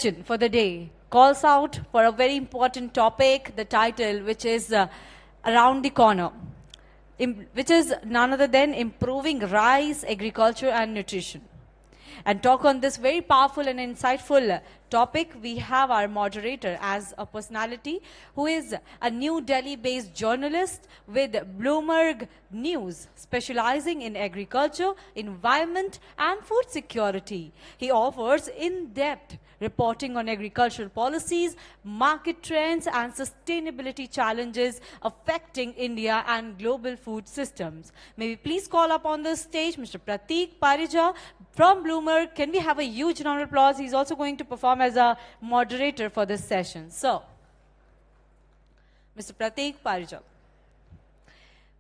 For the day calls out for a very important topic, the title, which is Around the Corner, which is none other than improving rice, agriculture, and nutrition. And talk on this very powerful and insightful topic, we have our moderator as a personality who is a New Delhi-based journalist with Bloomberg News, specializing in agriculture, environment, and food security. He offers in-depth reporting on agricultural policies, market trends, and sustainability challenges affecting India and global food systems. May we please call up on the stage Mr. Prateek Parija from Bloomberg. Can we have a huge round of applause? He's also going to perform as a moderator for this session. So, Mr. Prateek Parija.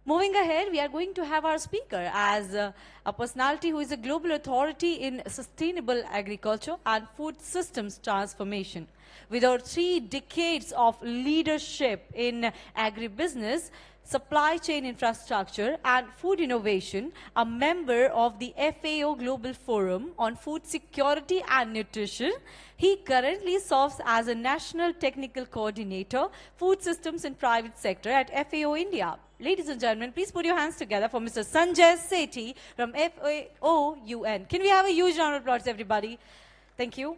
Moving ahead, we are going to have our speaker as a personality who is a global authority in sustainable agriculture and food systems transformation. With over 3 decades of leadership in agribusiness, supply chain infrastructure, and food innovation, a member of the FAO Global Forum on Food Security and Nutrition. He currently serves as a National Technical Coordinator, Food Systems and Private Sector at FAO India. Ladies and gentlemen, please put your hands together for Mr. Sanjay Sethi from FAO UN. Can we have a huge round of applause, everybody? Thank you.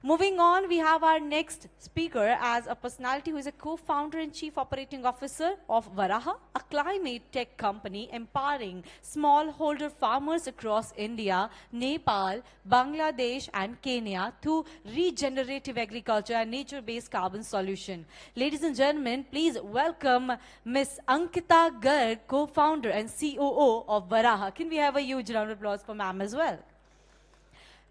Moving on, we have our next speaker as a personality who is a co-founder and chief operating officer of Varaha, a climate tech company empowering smallholder farmers across India, Nepal, Bangladesh, and Kenya through regenerative agriculture and nature-based carbon solution. Ladies and gentlemen, please welcome Ms. Ankita Garg, co-founder and COO of Varaha. Can we have a huge round of applause for ma'am as well?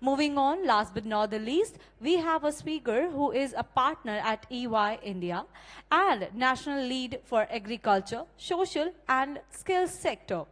Moving on, last but not the least, we have a speaker who is a partner at EY India and national lead for agriculture, social and skills sector,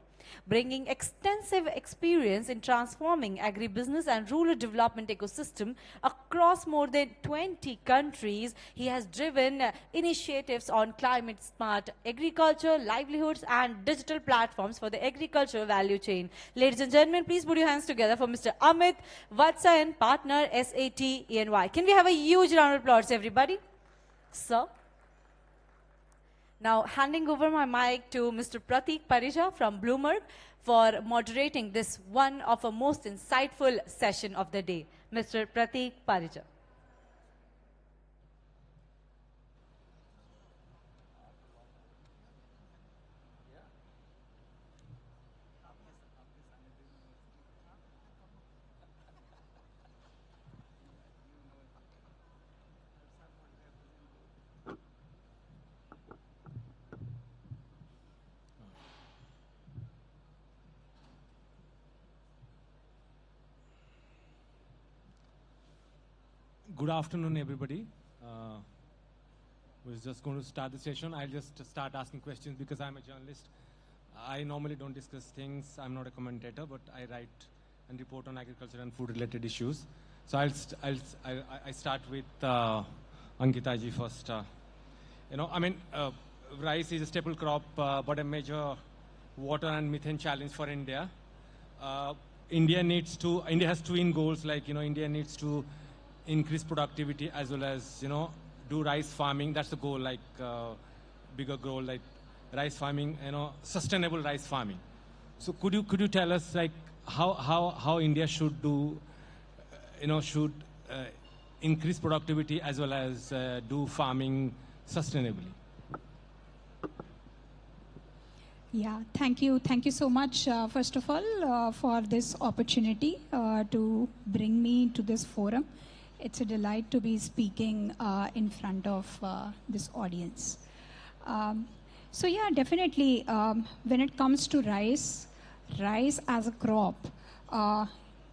bringing extensive experience in transforming agribusiness and rural development ecosystem across more than 20 countries. He has driven initiatives on climate smart agriculture, livelihoods, and digital platforms for the agricultural value chain. Ladies and gentlemen, please put your hands together for Mr. Amit Vatsayan, partner SAT EY. Can we have a huge round of applause, everybody? Sir. Now, handing over my mic to Mr. Prateek Parija from Bloomberg for moderating this one of a most insightful session of the day. Mr. Prateek Parija. Good afternoon, everybody. We're just going to start the session. I'll just start asking questions because I'm a journalist. I normally don't discuss things. I'm not a commentator, but I write and report on agriculture and food-related issues. So I start with Ankita ji first. Rice is a staple crop, but a major water and methane challenge for India. India has twin goals, like, India needs to increase productivity as well as, do rice farming. That's the goal, like bigger goal, like rice farming, sustainable rice farming. So could you tell us, like, how India should do, should increase productivity as well as do farming sustainably? Yeah, thank you. Thank you so much, first of all, for this opportunity to bring me to this forum. It's a delight to be speaking in front of this audience. So yeah, definitely, when it comes to rice as a crop,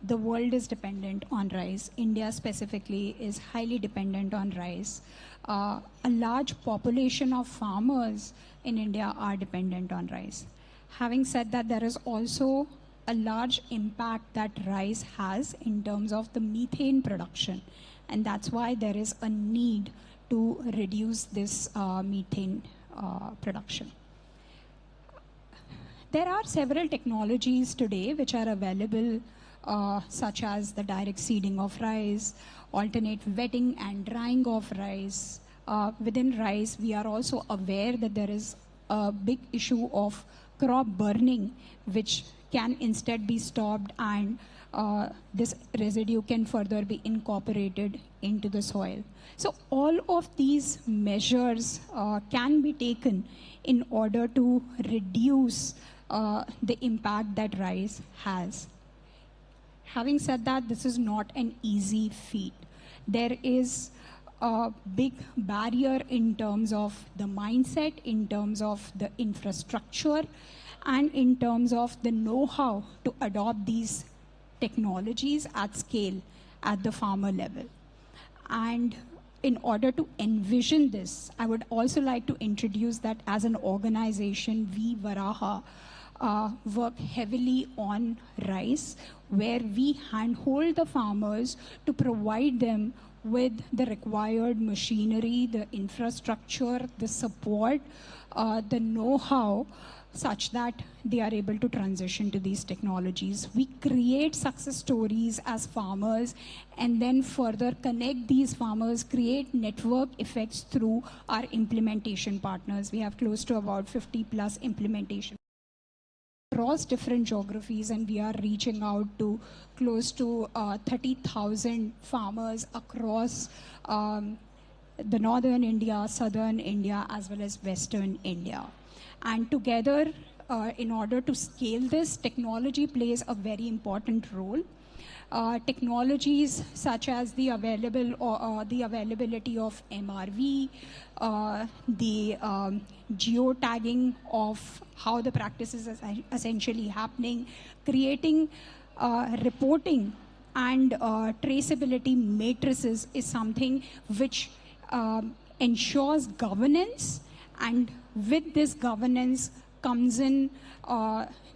the world is dependent on rice. India specifically is highly dependent on rice. A large population of farmers in India are dependent on rice. Having said that, there is also a large impact that rice has in terms of the methane production. And that's why there is a need to reduce this methane production. There are several technologies today which are available such as the direct seeding of rice, alternate wetting and drying of rice. Within rice, we are also aware that there is a big issue of crop burning, which can instead be stopped, and this residue can further be incorporated into the soil. So all of these measures can be taken in order to reduce the impact that rice has. Having said that, this is not an easy feat. There is a big barrier in terms of the mindset, in terms of the infrastructure, and in terms of the know-how to adopt these technologies at scale at the farmer level. And in order to envision this, I would also like to introduce that as an organization, we, Varaha, work heavily on rice, where we handhold the farmers to provide them with the required machinery, the infrastructure, the support, the know-how, such that they are able to transition to these technologies. We create success stories as farmers and then further connect these farmers, create network effects through our implementation partners. We have close to about 50 plus implementation across different geographies, and we are reaching out to close to 30,000 farmers across the northern India, southern India, as well as western India. And together, in order to scale this, technology plays a very important role. Technologies such as the availability of MRV, the geotagging of how the practice is essentially happening, creating reporting and traceability matrices is something which ensures governance, and with this governance comes in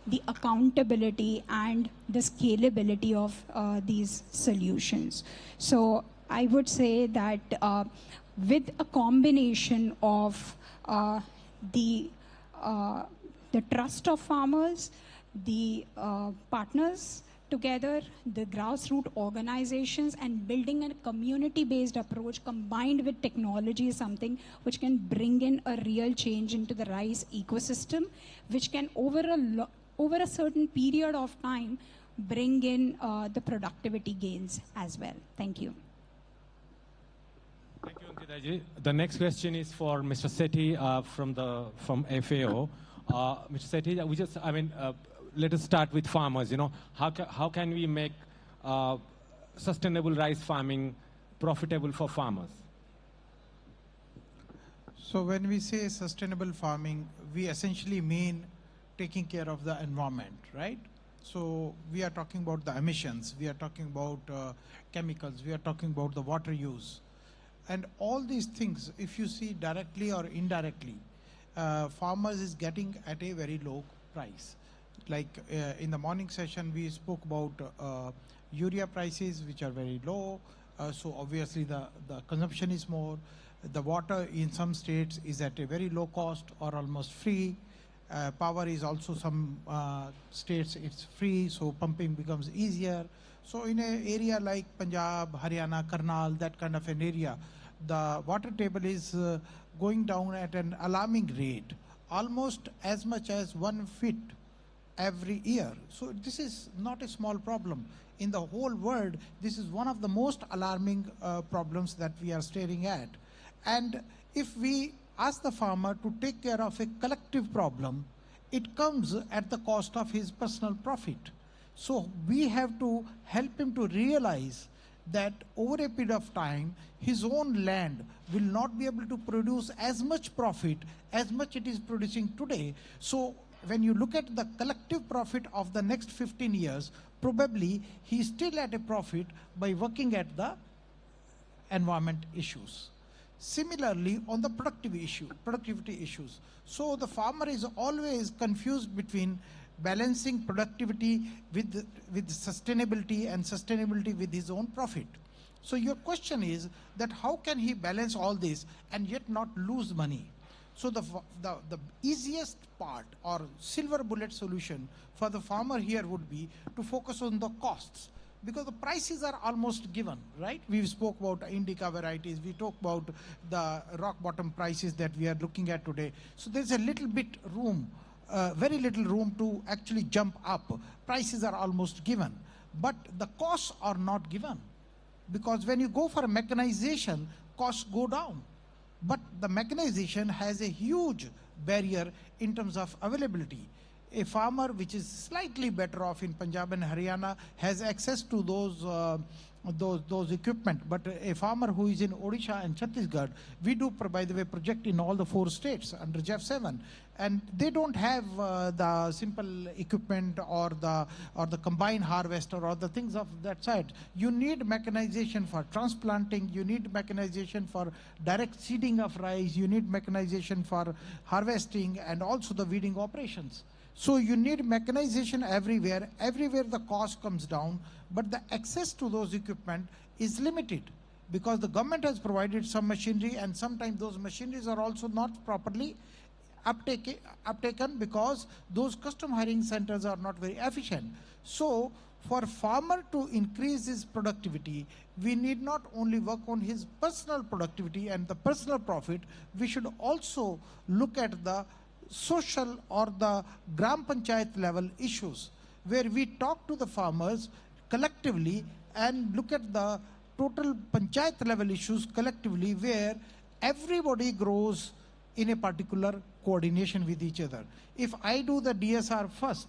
the accountability and the scalability of these solutions. So I would say that with a combination of the trust of farmers, the partners together, the grassroots organizations, and building a community-based approach combined with technology is something which can bring in a real change into the rice ecosystem, which can over a certain period of time bring in the productivity gains as well. Thank you. Thank you, Ankita ji. The next question is for Mr. Sethi from FAO. Mr. Sethi, let us start with farmers. How can we make sustainable rice farming profitable for farmers? So when we say sustainable farming, we essentially mean taking care of the environment, right? So we are talking about the emissions, we are talking about chemicals, we are talking about the water use. And all these things, if you see directly or indirectly, farmers is getting at a very low price. Like in the morning session, we spoke about urea prices, which are very low. So obviously the consumption is more. The water in some states is at a very low cost or almost free. Power is also some states it's free, so pumping becomes easier. So in an area like Punjab, Haryana, Karnal, that kind of an area, the water table is going down at an alarming rate, almost as much as 1 feet every year. So this is not a small problem. In the whole world, this is one of the most alarming problems that we are staring at. And if we ask the farmer to take care of a collective problem, it comes at the cost of his personal profit. So we have to help him to realize that over a period of time, his own land will not be able to produce as much profit as much it is producing today. So when you look at the collective profit of the next 15 years, probably he's still at a profit by working at the environment issues. Similarly, on the productivity issues. So the farmer is always confused between balancing productivity with sustainability and sustainability with his own profit. So your question is that how can he balance all this and yet not lose money? So the easiest part or silver bullet solution for the farmer here would be to focus on the costs, because the prices are almost given, right? We spoke about indica varieties, we talked about the rock bottom prices that we are looking at today. So there's a little bit room, very little room to actually jump up. Prices are almost given, but the costs are not given, because when you go for mechanization, costs go down. But the mechanization has a huge barrier in terms of availability. A farmer which is slightly better off in Punjab and Haryana has access to those equipment, but a farmer who is in Odisha and Chhattisgarh, we do, by the way, project in all the 4 states under JEF 7, and they don't have the simple equipment or the combine harvester or the things of that side. You need mechanization for transplanting, you need mechanization for direct seeding of rice, you need mechanization for harvesting and also the weeding operations. So you need mechanization everywhere. Everywhere the cost comes down, but the access to those equipment is limited, because the government has provided some machinery, and sometimes those machineries are also not properly uptaken because those custom hiring centers are not very efficient. So for farmer to increase his productivity, we need not only work on his personal productivity and the personal profit, we should also look at the social or the Gram Panchayat level issues, where we talk to the farmers collectively and look at the total Panchayat level issues collectively, where everybody grows in a particular coordination with each other. If I do the DSR first,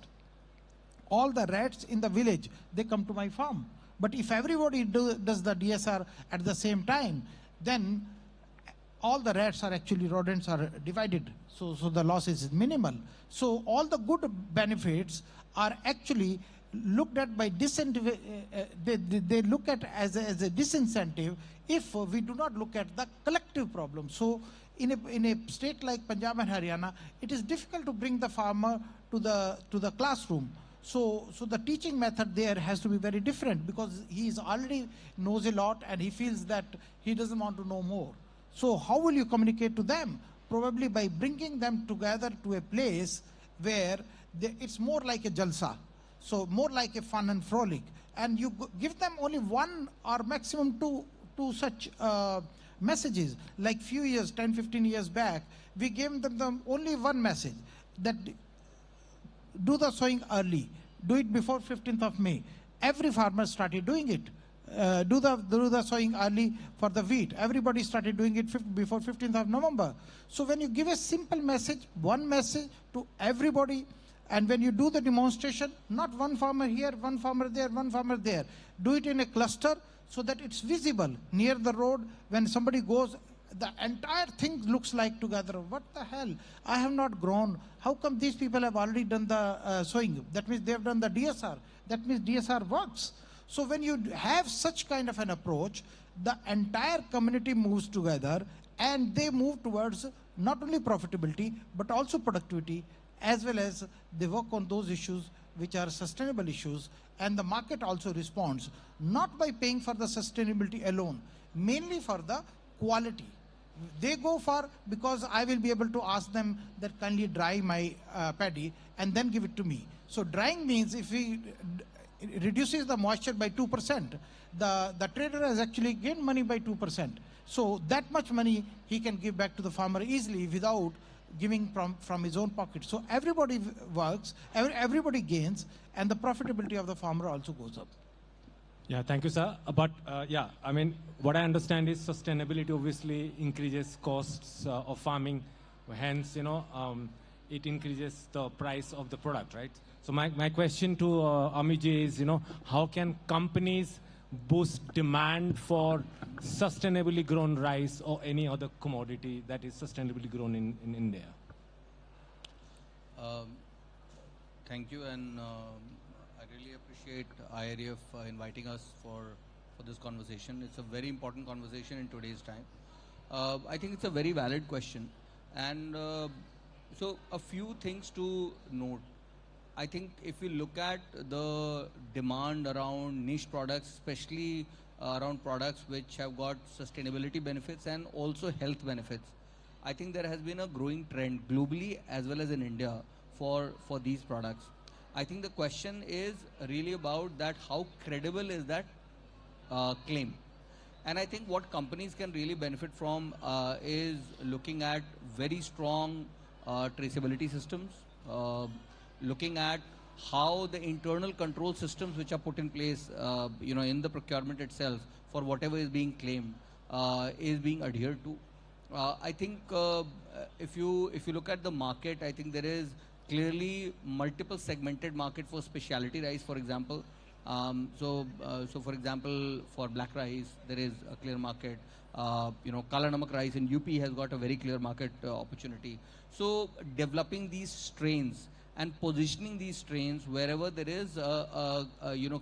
all the rats in the village, they come to my farm. But if everybody does the DSR at the same time, then all the rats are actually, rodents are divided. So the loss is minimal. So all the good benefits are actually looked at by disincentive. They look at as a disincentive if we do not look at the collective problem. So in a state like Punjab and Haryana, it is difficult to bring the farmer to the classroom. So the teaching method there has to be very different, because he is already knows a lot and he feels that he doesn't want to know more. So how will you communicate to them? Probably by bringing them together to a place where it's more like a jalsa, so more like a fun and frolic, and you give them only 1 or maximum 2 such messages. Like few years, 10-15 years back, we gave them only one message, that do the sowing early, do it before 15th of May. Every farmer started doing it. Do the sowing early for the wheat. Everybody started doing it before 15th of November. So when you give a simple message, one message to everybody, and when you do the demonstration, not one farmer here, one farmer there, one farmer there, do it in a cluster so that it's visible near the road. When somebody goes, the entire thing looks like together. What the hell? I have not grown. How come these people have already done the sowing? That means they have done the DSR. That means DSR works. So when you have such kind of an approach, the entire community moves together and they move towards not only profitability, but also productivity, as well as they work on those issues which are sustainable issues. And the market also responds, not by paying for the sustainability alone, mainly for the quality. They go for, because I will be able to ask them that kindly dry my paddy and then give it to me. So drying means if we reduces the moisture by 2%, the trader has actually gained money by 2%. So that much money he can give back to the farmer easily without giving from his own pocket. So everybody works, everybody gains, and the profitability of the farmer also goes up. Yeah, thank you, sir. But yeah, I mean, what I understand is sustainability obviously increases costs of farming. Hence, it increases the price of the product, right? So my question to Amiji is, how can companies boost demand for sustainably grown rice or any other commodity that is sustainably grown in India? Thank you, and I really appreciate IRF inviting us for this conversation. It's a very important conversation in today's time. I think it's a very valid question, and so a few things to note. I think if we look at the demand around niche products, especially around products which have got sustainability benefits and also health benefits, I think there has been a growing trend globally as well as in India for these products. I think the question is really about that how credible is that claim. And I think what companies can really benefit from is looking at very strong traceability systems, looking at how the internal control systems which are put in place, in the procurement itself for whatever is being claimed is being adhered to. I think if you look at the market, I think there is clearly multiple segmented market for specialty rice, for example. So for example, for black rice, there is a clear market. Kala Namak rice in UP has got a very clear market opportunity. So developing these strains and positioning these strains wherever there is a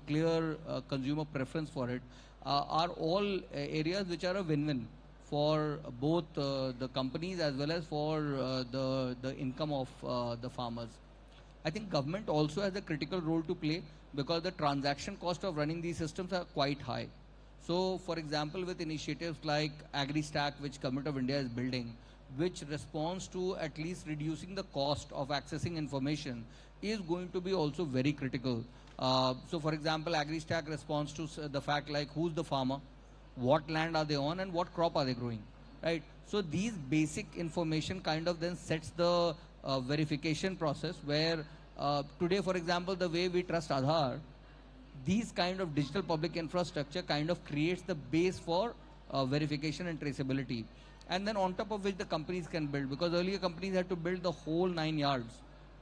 clear consumer preference for it are all areas which are a win-win for both the companies as well as for the income of the farmers. I think government also has a critical role to play because the transaction cost of running these systems are quite high. So, for example, with initiatives like AgriStack, which Government of India is building, which responds to at least reducing the cost of accessing information, is going to be also very critical. So, for example, AgriStack responds to the fact like who's the farmer, what land are they on, and what crop are they growing, right? So, these basic information kind of then sets the verification process where today, for example, the way we trust Aadhaar, these kind of digital public infrastructure kind of creates the base for verification and traceability. And then on top of which the companies can build, because earlier companies had to build the whole 9 yards.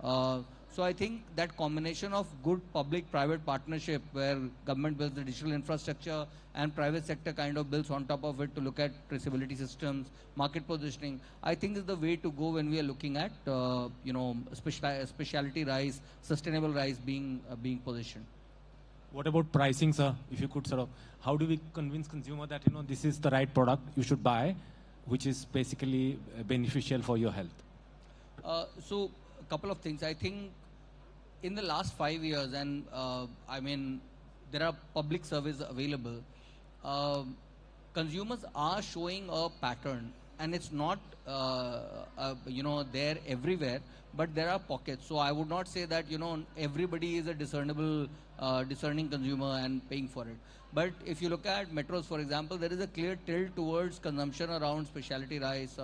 So I think that combination of good public-private partnership where government builds the digital infrastructure and private sector kind of builds on top of it to look at traceability systems, market positioning, I think is the way to go when we are looking at, specialty rice, sustainable rice being positioned. What about pricing, sir? If you could sort of, how do we convince consumer that, this is the right product you should buy, which is basically beneficial for your health? So a couple of things. I think in the last 5 years, and there are public surveys available, consumers are showing a pattern, and it's not, there everywhere, but there are pockets. So I would not say that, everybody is a discerning consumer and paying for it. But if you look at metros, for example, there is a clear tilt towards consumption around specialty rice.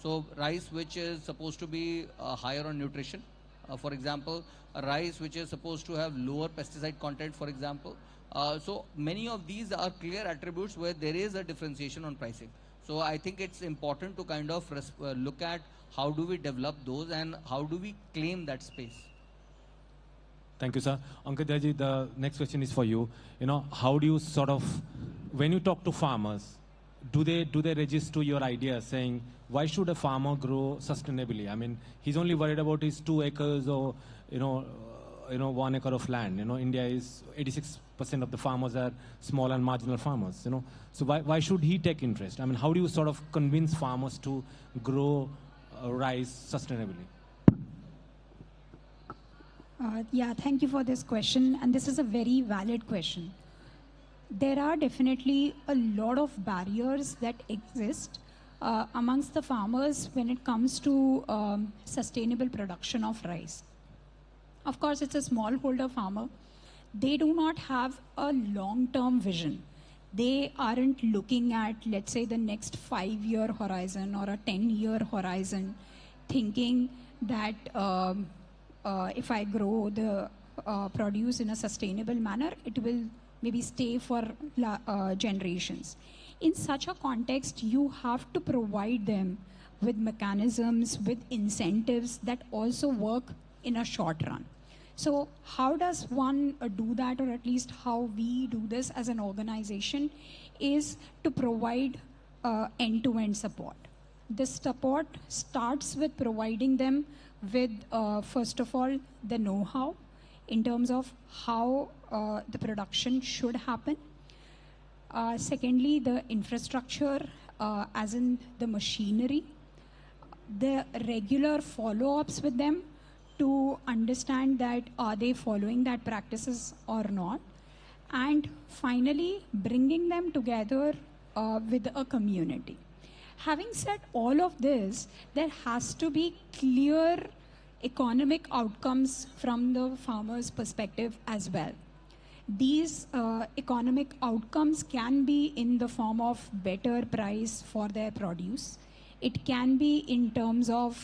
So rice which is supposed to be higher on nutrition, for example, a rice which is supposed to have lower pesticide content, for example. So many of these are clear attributes where there is a differentiation on pricing. So I think it's important to kind of look at how do we develop those and how do we claim that space. Thank you, sir. Ankit ji, the next question is for you. How do you sort of, when you talk to farmers, do they register your idea saying, why should a farmer grow sustainably? I mean, he's only worried about his 2 acres or, 1 acre of land. India is 86% of the farmers are small and marginal farmers, So why should he take interest? I mean, how do you sort of convince farmers to grow rice sustainably? Yeah, thank you for this question. And this is a very valid question. There are definitely a lot of barriers that exist amongst the farmers when it comes to sustainable production of rice. Of course, it's a smallholder farmer. They do not have a long-term vision. They aren't looking at, let's say, the next 5-year horizon or a 10-year horizon, thinking that if I grow the produce in a sustainable manner, it will maybe stay for generations. In such a context, you have to provide them with mechanisms, with incentives that also work in a short run. So how does one do that, or at least how we do this as an organization, is to provide end-to-end support. This support starts with providing them with, first of all, the know-how in terms of how the production should happen. Secondly, the infrastructure, as in the machinery, the regular follow-ups with them to understand that are they following that practices or not. And finally, bringing them together with a community. Having said all of this, there has to be clear economic outcomes from the farmer's perspective as well. These economic outcomes can be in the form of better price for their produce. It can be in terms of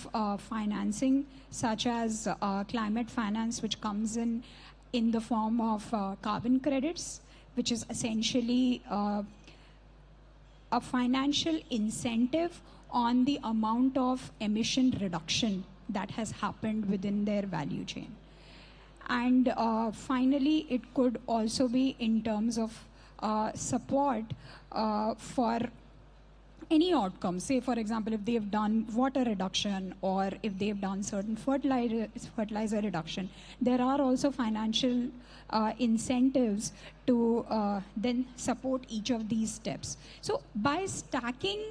financing, such as climate finance, which comes in the form of carbon credits, which is essentially a financial incentive on the amount of emission reduction that has happened within their value chain. And finally, it could also be in terms of support for any outcome. Say, for example, if they've done water reduction or if they've done certain fertilizer reduction, there are also financial incentives to then support each of these steps. So by stacking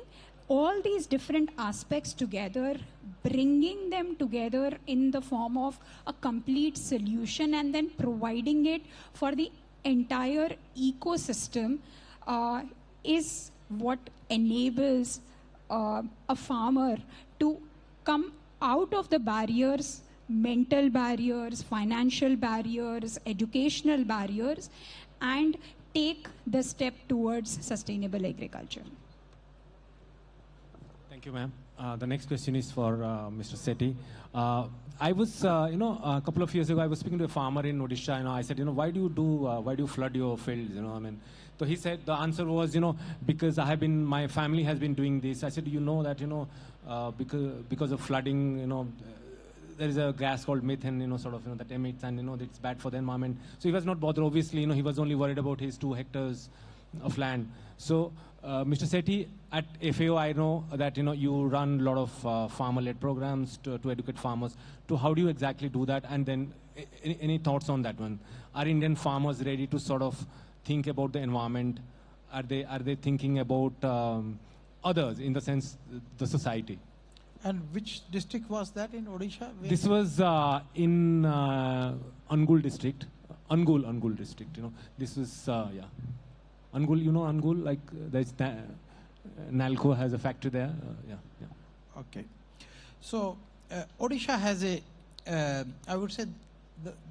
all these different aspects together, bringing them together in the form of a complete solution and then providing it for the entire ecosystem is what enables a farmer to come out of the barriers, mental barriers, financial barriers, educational barriers, and take the step towards sustainable agriculture. Thank you, ma'am. The next question is for Mr. Sethi. I was, a couple of years ago, I was speaking to a farmer in Odisha. I said, why do you flood your fields? So he said the answer was, because my family has been doing this. I said, that, because of flooding, there is a gas called methane, that emits, and it's bad for the environment. So he was not bothered. Obviously, he was only worried about his 2 hectares of land. So, Mr. Sethi, at FAO, I know that you run a lot of farmer-led programs to educate farmers. To how do you exactly do that? And then, any thoughts on that one? Are Indian farmers ready to sort of think about the environment? Are they thinking about others, in the sense the society? And which district was that in Odisha? This was in Angul district. Angul district. This was yeah. Angul, Angul, like there's Nalco has a factory there. Yeah. Okay. So Odisha has I would say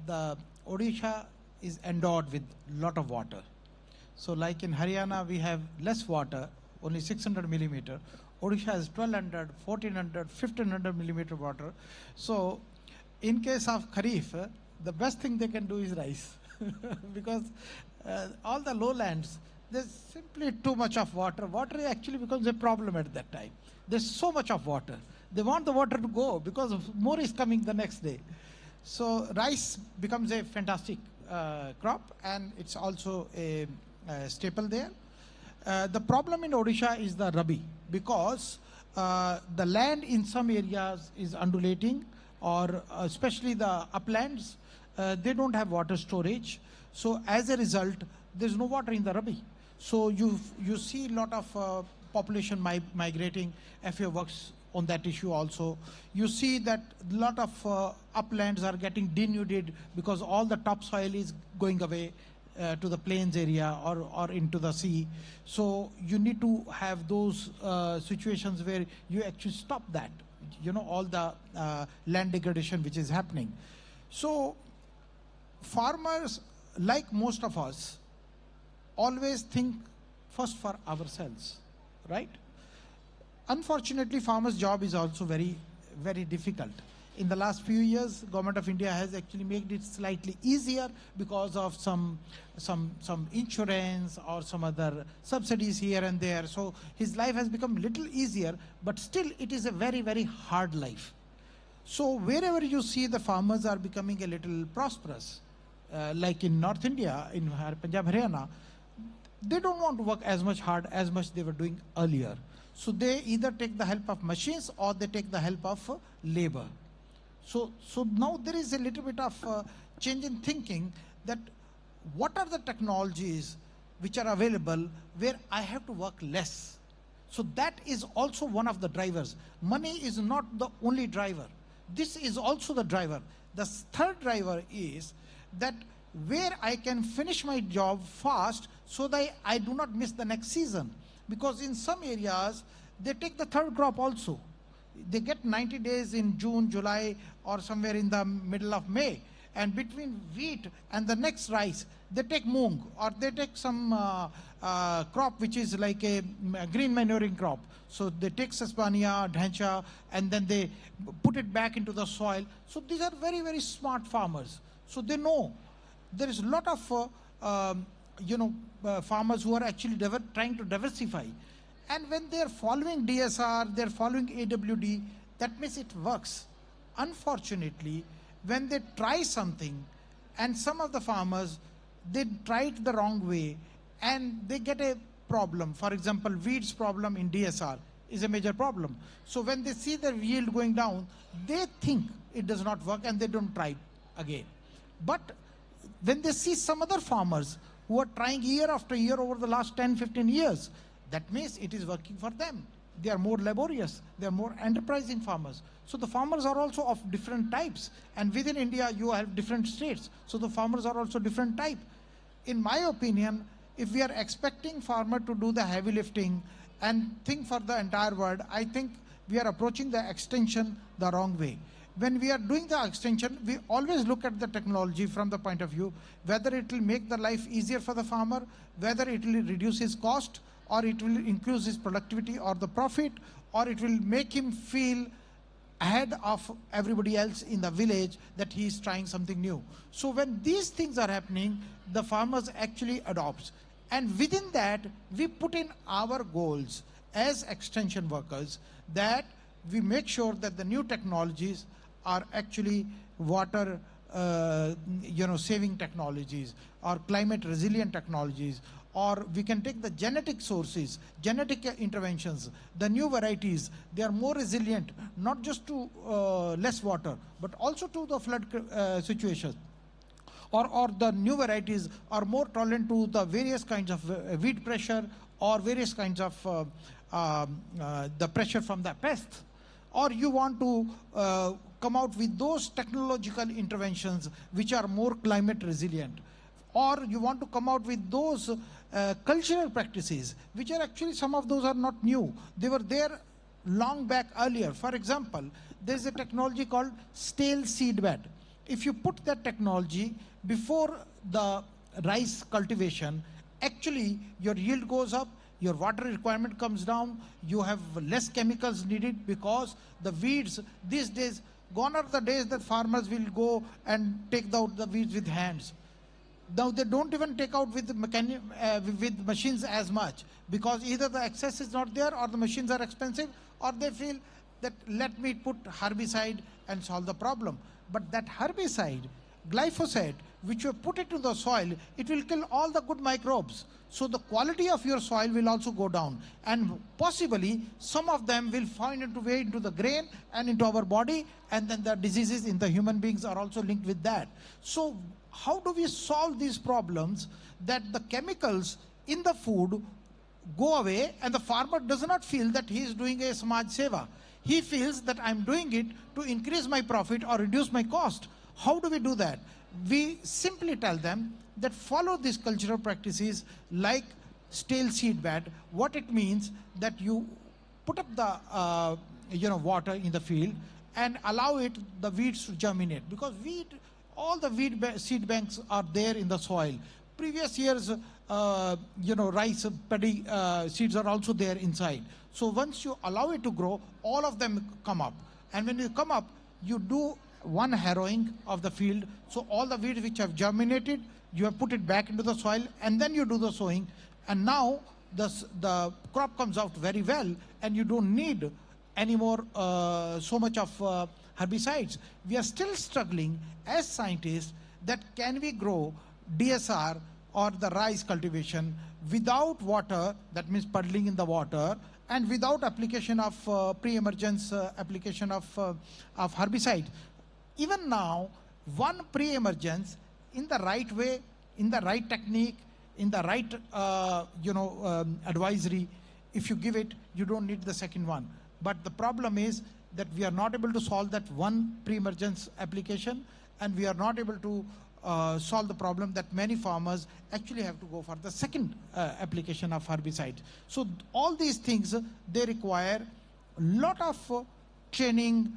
the Odisha is endowed with lot of water. So like in Haryana, we have less water, only 600 millimeter. Odisha has 1200, 1400, 1500 millimeter water. So in case of Kharif, the best thing they can do is rice because all the lowlands, there's simply too much of water. Water actually becomes a problem at that time. There's so much of water. They want the water to go because more is coming the next day. So rice becomes a fantastic crop, and it's also a staple there. The problem in Odisha is the Rabi, because the land in some areas is undulating, or especially the uplands, they don't have water storage. So as a result, there's no water in the Rabi. So you see a lot of population migrating. FAO works on that issue also. You see that a lot of uplands are getting denuded because all the topsoil is going away to the plains area or into the sea. So you need to have those situations where you actually stop that, all the land degradation which is happening. So farmers, like most of us, always think first for ourselves, right? Unfortunately, farmers' job is also very, very difficult. In the last few years, Government of India has actually made it slightly easier because of some insurance or some other subsidies here and there. So his life has become a little easier, but still it is a very, very hard life. So wherever you see the farmers are becoming a little prosperous, like in North India, in Punjab, Haryana, they don't want to work as much they were doing earlier. So they either take the help of machines or they take the help of labor. So now there is a little bit of change in thinking that what are the technologies which are available where I have to work less. So that is also one of the drivers. Money is not the only driver. This is also the driver. The third driver is that where I can finish my job fast so that I do not miss the next season. Because in some areas, they take the third crop also. They get 90 days in June, July, or somewhere in the middle of May. And between wheat and the next rice, they take moong, or they take some crop which is like a green manuring crop. So they take sesbania, dhancha, and then they put it back into the soil. So these are very, very smart farmers. So they know. There is a lot of farmers who are actually trying to diversify. And when they are following DSR, they are following AWD, that means it works. Unfortunately, when they try something, and some of the farmers, they try it the wrong way, and they get a problem. For example, weeds problem in DSR is a major problem. So when they see their yield going down, they think it does not work, and they don't try again. But when they see some other farmers who are trying year after year over the last 10, 15 years, that means it is working for them. They are more laborious. They are more enterprising farmers. So the farmers are also of different types. And within India, you have different states. So the farmers are also different type. In my opinion, if we are expecting farmer to do the heavy lifting and think for the entire world, I think we are approaching the extension the wrong way. When we are doing the extension, we always look at the technology from the point of view, whether it will make the life easier for the farmer, whether it will reduce his cost, or it will increase his productivity or the profit, or it will make him feel ahead of everybody else in the village that he is trying something new. So when these things are happening, the farmers actually adopts. And within that, we put in our goals as extension workers, that we make sure that the new technologies are actually water saving technologies, or climate resilient technologies, or we can take the genetic sources, genetic interventions, the new varieties. They are more resilient, not just to less water, but also to the flood situation. Or the new varieties are more tolerant to the various kinds of weed pressure, or various kinds of the pressure from the pests. Or you want to come out with those technological interventions which are more climate resilient. Or you want to come out with those cultural practices, which are actually, some of those are not new. They were there long back earlier. For example, there's a technology called stale seed bed. If you put that technology before the rice cultivation, actually your yield goes up, your water requirement comes down, you have less chemicals needed, because the weeds these days, gone are the days that farmers will go and take out the weeds with hands. Now they don't even take out with with machines as much, because either the access is not there, or the machines are expensive, or they feel that let me put herbicide and solve the problem. But that herbicide, glyphosate, which you put it to the soil, it will kill all the good microbes. So the quality of your soil will also go down, and possibly some of them will find its way into the grain and into our body, and then the diseases in the human beings are also linked with that. So how do we solve these problems, that the chemicals in the food go away and the farmer does not feel that he is doing a Samaj Seva? He feels that I'm doing it to increase my profit or reduce my cost. How do we do that? We simply tell them that follow these cultural practices like stale seed bed. What it means, that you put up the water in the field and allow the weeds to germinate, because all the seed banks are there in the soil. Previous years, rice, paddy seeds are also there inside. So once you allow it to grow, all of them come up. And when you come up, you do one harrowing of the field. So all the weeds which have germinated, you have put it back into the soil, and then you do the sowing. And now the crop comes out very well, and you don't need any more so much of herbicides. We are still struggling as scientists that can we grow DSR or the rice cultivation without water, that means puddling in the water, and without application of pre-emergence application of herbicide. Even now, one pre-emergence in the right way, in the right technique, in the right advisory, if you give it, you don't need the second one. But the problem is that we are not able to solve that one pre-emergence application, and we are not able to solve the problem that many farmers actually have to go for the second application of herbicide. So all these things, they require a lot of training,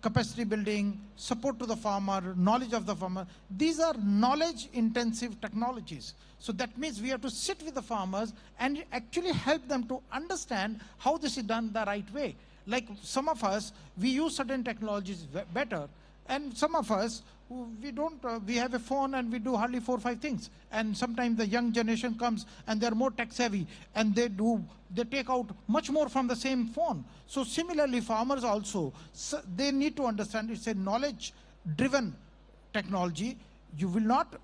capacity building, support to the farmer, knowledge of the farmer. These are knowledge intensive technologies. So that means we have to sit with the farmers and actually help them to understand how this is done the right way. Like some of us, we use certain technologies better, and some of us, we don't, we have a phone and we do hardly 4 or 5 things. And sometimes the young generation comes and they're more tech savvy and they take out much more from the same phone. So similarly, farmers also, they need to understand it's a knowledge driven technology. You will not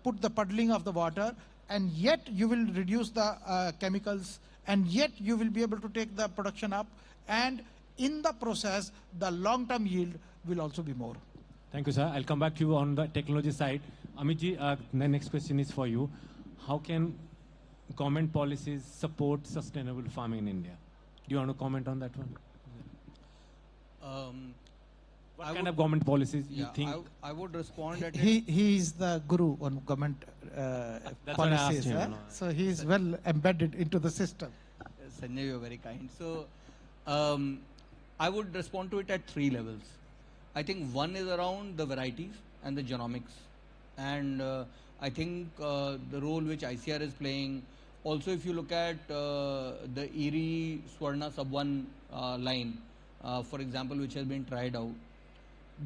put the puddling of the water, and yet you will reduce the chemicals, and yet you will be able to take the production up, and in the process, the long-term yield will also be more. Thank you, sir. I'll come back to you on the technology side. Amitji, the next question is for you. How can government policies support sustainable farming in India? Do you want to comment on that one? What kind of government policies you think? I would respond at He is the guru on government That's what I asked policies. him, So he is well embedded into the system. Sanjay, you're very kind. So I would respond to it at 3 levels. I think one is around the varieties and the genomics. And I think the role which ICR is playing. Also, if you look at the ERI Swarna Sub-1 line, for example, which has been tried out,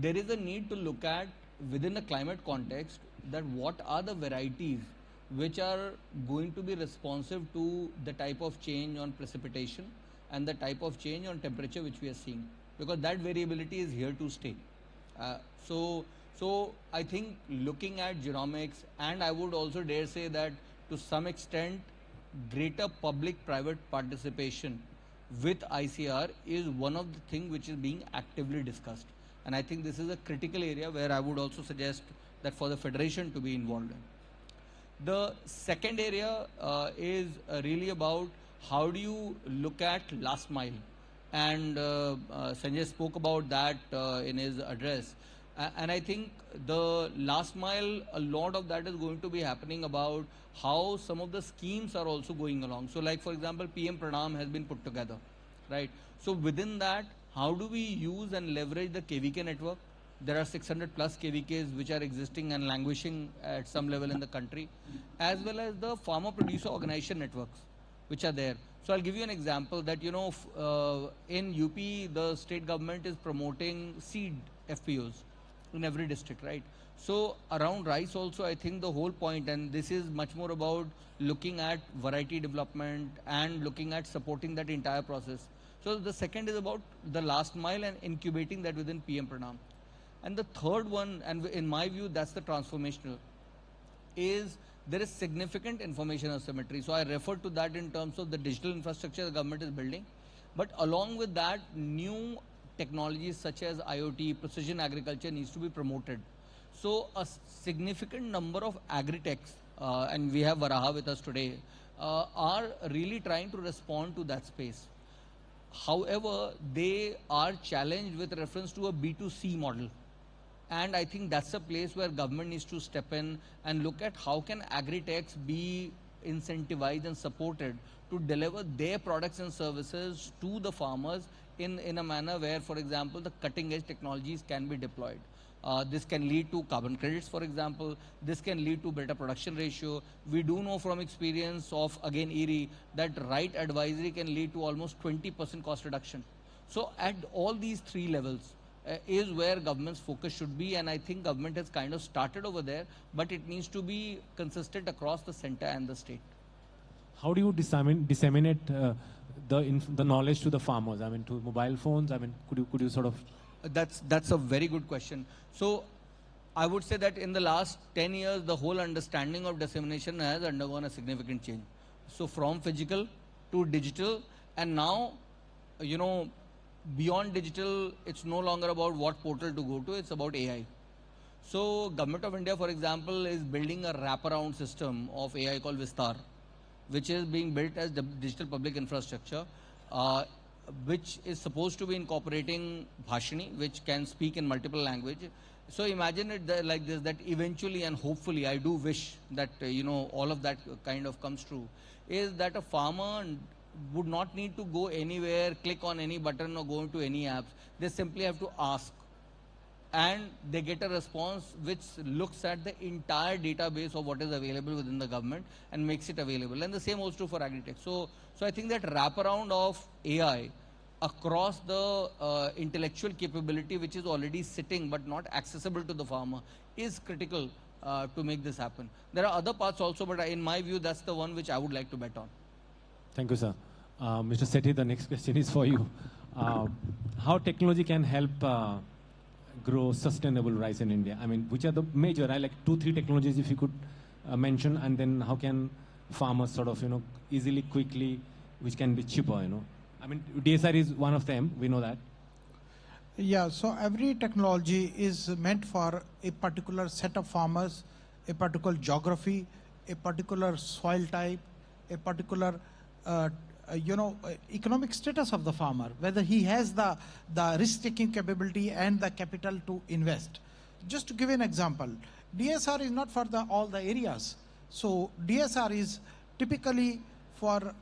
there is a need to look at within the climate context that what are the varieties which are going to be responsive to the type of change on precipitation and the type of change on temperature which we are seeing, because that variability is here to stay. So I think looking at genomics, and I would also dare say that to some extent greater public-private participation with ICR is one of the things which is being actively discussed. And I think this is a critical area where I would also suggest that for the federation to be involved in. The second area is really about how do you look at last mile. And Sanjay spoke about that in his address. And I think the last mile, a lot of that is going to be happening about how some of the schemes are also going along. So like, for example, PM Pranam has been put together, right? So within that, how do we use and leverage the KVK network? There are 600 plus KVKs which are existing and languishing at some level in the country, as well as the farmer producer organization networks which are there. So I'll give you an example that, you know, in UP, the state government is promoting seed FPOs in every district, right? So around rice also, I think the whole point, and this is much more about looking at variety development and looking at supporting that entire process. So the second is about the last mile and incubating that within PM Pranam. And the third one, and in my view, that's the transformational, is there is significant information asymmetry. So I refer to that in terms of the digital infrastructure the government is building. But along with that, new technologies such as IoT, precision agriculture needs to be promoted. So a significant number of agri-techs, and we have Varaha with us today, are really trying to respond to that space. However, they are challenged with reference to a B2C model. And I think that's a place where government needs to step in and look at how can agri-techs be incentivized and supported to deliver their products and services to the farmers in a manner where, for example, the cutting edge technologies can be deployed. This can lead to carbon credits, for example. This can lead to better production ratio. We do know from experience of, again, ERI, that right advisory can lead to almost 20% cost reduction. So at all these 3 levels is where government's focus should be, and I think government has kind of started over there, but it needs to be consistent across the center and the state. How do you disseminate the knowledge to the farmers? I mean, to mobile phones? I mean, could you sort of... That's a very good question. So I would say that in the last 10 years, the whole understanding of dissemination has undergone a significant change. So from physical to digital, and now, you know, beyond digital, it's no longer about what portal to go to, it's about AI. So Government of India, for example, is building a wraparound system of AI called Vistar, which is being built as the digital public infrastructure, which is supposed to be incorporating Bhashini, which can speak in multiple languages, So imagine it like this, that eventually and hopefully, I do wish that all of that kind of comes true, is that a farmer would not need to go anywhere, click on any button or go into any apps. They simply have to ask, and they get a response which looks at the entire database of what is available within the government and makes it available. And the same holds true for agri-tech. So I think that wraparound of AI across the intellectual capability which is already sitting but not accessible to the farmer is critical to make this happen. There are other parts also, but in my view, that's the one which I would like to bet on. Thank you, sir. Mr. Sethi, the next question is for you. How technology can help grow sustainable rice in India? I mean, which are the major, like 2-3 technologies if you could mention, and then how can farmers sort of, easily, quickly, which can be cheaper, I mean, DSR is one of them, we know that. Yeah, so every technology is meant for a particular set of farmers, a particular geography, a particular soil type, a particular economic status of the farmer, whether he has the risk-taking capability and the capital to invest. Just to give an example, DSR is not for all the areas. So DSR is typically for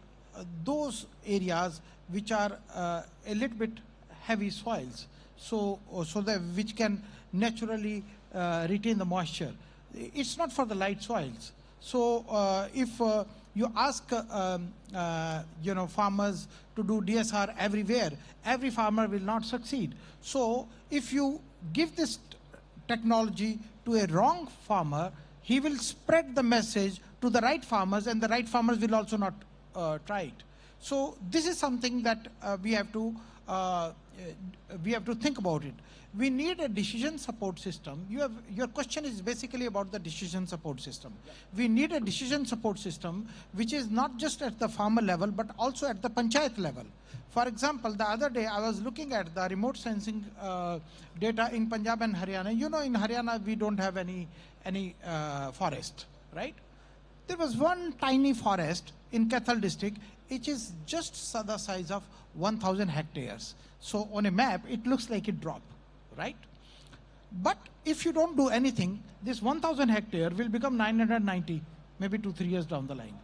those areas which are a little bit heavy soils, so that which can naturally retain the moisture. It's not for the light soils. So if you ask farmers to do DSR everywhere, every farmer will not succeed. So if you give this technology to a wrong farmer, he will spread the message to the right farmers, and the right farmers will also not try it. So this is something that we have to think about it. We need a decision support system. Your question is basically about the decision support system. We need a decision support system which is not just at the farmer level but also at the panchayat level. For example, the other day I was looking at the remote sensing data in Punjab and Haryana. In Haryana we don't have any forest, right? There was one tiny forest in Kathal district, which is just the size of 1,000 hectares. So on a map, it looks like a drop, right? But if you don't do anything, this 1,000 hectare will become 990, maybe 2-3 years down the line.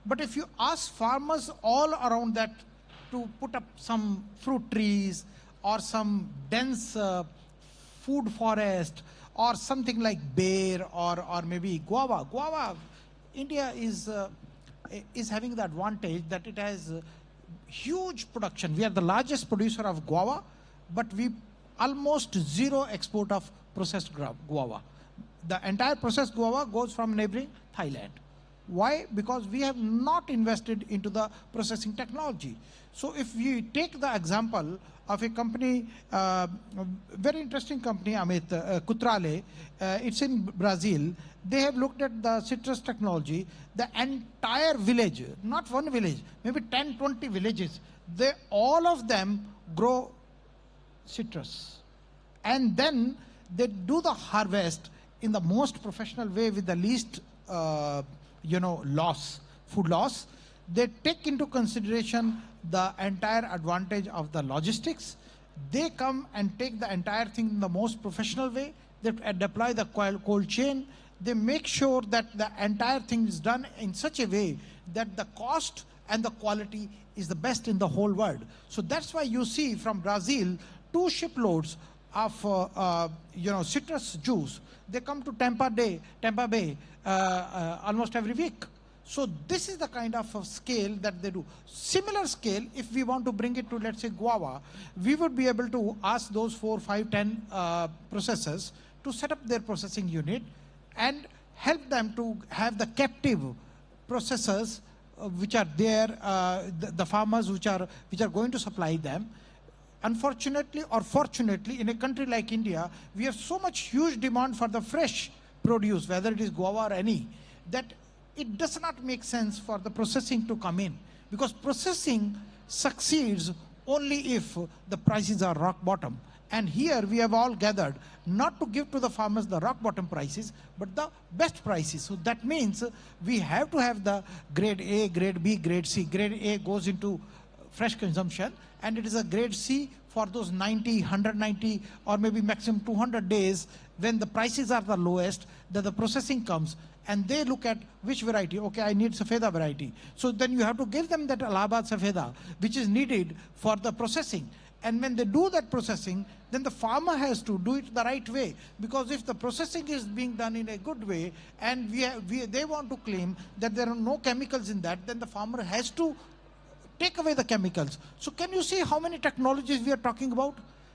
But if you ask farmers all around that to put up some fruit trees or some dense food forest or something like bear or maybe guava, India is having the advantage that it has huge production. We are the largest producer of guava, but we almost zero export of processed guava. The entire processed guava goes from neighboring Thailand. Why? Because we have not invested into the processing technology. So if we take the example of a company, very interesting company, Amit, Cutrale, it's in Brazil. They have looked at the citrus technology. The entire village, not one village, maybe 10, 20 villages, all of them grow citrus. And then they do the harvest in the most professional way with the least, food loss. They take into consideration the entire advantage of the logistics. They come and take the entire thing in the most professional way. They deploy the cold chain. They make sure that the entire thing is done in such a way that the cost and the quality is the best in the whole world. So that's why you see from Brazil 2 shiploads of citrus juice. They come to Tampa Bay almost every week. So this is the kind of scale that they do. Similar scale, if we want to bring it to, let's say, guava, we would be able to ask those 4, 5, 10 processors to set up their processing unit and help them to have the captive processors which are there, the farmers which are going to supply them. Unfortunately or fortunately, in a country like India, we have so much huge demand for the fresh produce, whether it is guava or any, that it does not make sense for the processing to come in, because processing succeeds only if the prices are rock bottom. And here we have all gathered not to give to the farmers the rock bottom prices, but the best prices. So that means we have to have the grade A, grade B, grade C. Grade A goes into fresh consumption, and it is a grade C for those 90, 190 or maybe maximum 200 days when the prices are the lowest, then the processing comes, and they look at which variety. Okay, I need Safeda variety. So then you have to give them that Allahabad Safeda, which is needed for the processing. And when they do that processing, then the farmer has to do it the right way. Because if the processing is being done in a good way, and they want to claim that there are no chemicals in that, then the farmer has to take away the chemicals. So can you see how many technologies we are talking about?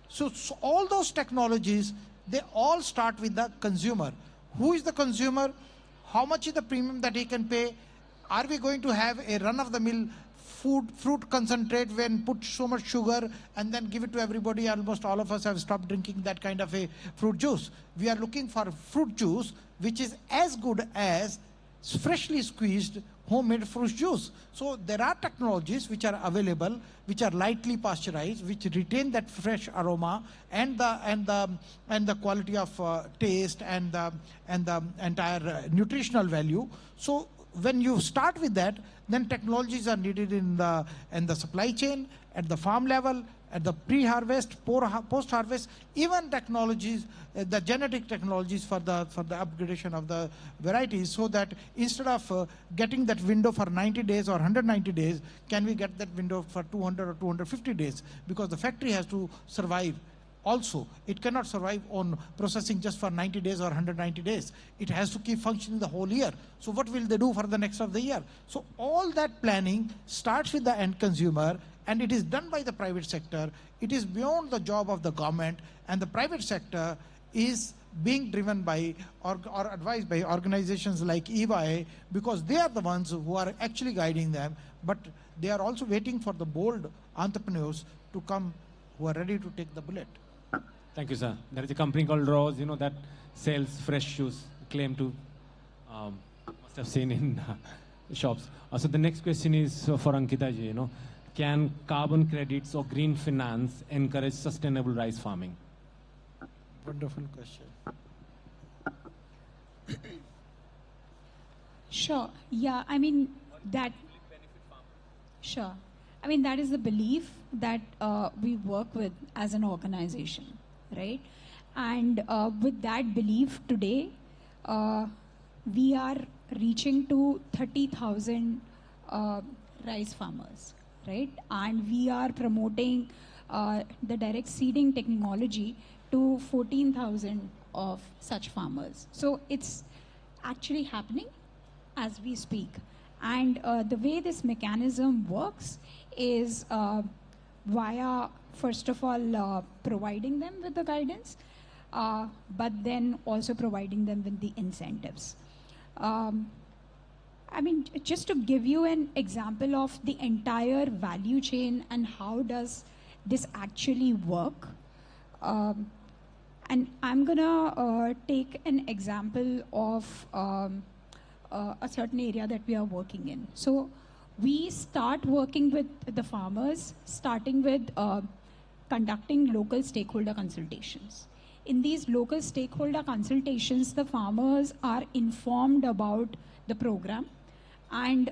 So all those technologies, they all start with the consumer. Who is the consumer? How much is the premium that he can pay? Are we going to have a run-of-the-mill fruit concentrate when put so much sugar and then give it to everybody? Almost all of us have stopped drinking that kind of a fruit juice. We are looking for fruit juice which is as good as freshly squeezed homemade fruit juice. So there are technologies which are available, which are lightly pasteurized, which retain that fresh aroma and the quality of taste and the entire nutritional value. So when you start with that, then technologies are needed in the supply chain, at the farm level, at the pre-harvest, post-harvest, even technologies, the genetic technologies for the upgradation of the varieties, so that instead of getting that window for 90 days or 190 days, can we get that window for 200 or 250 days? Because the factory has to survive. Also, it cannot survive on processing just for 90 days or 190 days. It has to keep functioning the whole year. So what will they do for the next of the year? So all that planning starts with the end consumer, and it is done by the private sector. It is beyond the job of the government, and the private sector is being driven by or advised by organizations like EY, because they are the ones who are actually guiding them, but they are also waiting for the bold entrepreneurs to come who are ready to take the bullet. Thank you, sir. There is a company called Rose, that sells fresh shoes, claim to, must have seen in shops. So the next question is for Ankita ji, can carbon credits or green finance encourage sustainable rice farming? Wonderful question. Sure. Yeah, I mean, that... Sure. I mean, that is the belief that we work with as an organization, right? And with that belief today, we are reaching to 30,000 rice farmers, right? And we are promoting the direct seeding technology to 14,000 of such farmers. So it's actually happening as we speak. And the way this mechanism works is via, first of all, providing them with the guidance, but then also providing them with the incentives. I mean, just to give you an example of the entire value chain and how does this actually work, and I'm gonna take an example of a certain area that we are working in. So we start working with the farmers, starting with conducting local stakeholder consultations. In these local stakeholder consultations, the farmers are informed about the program, and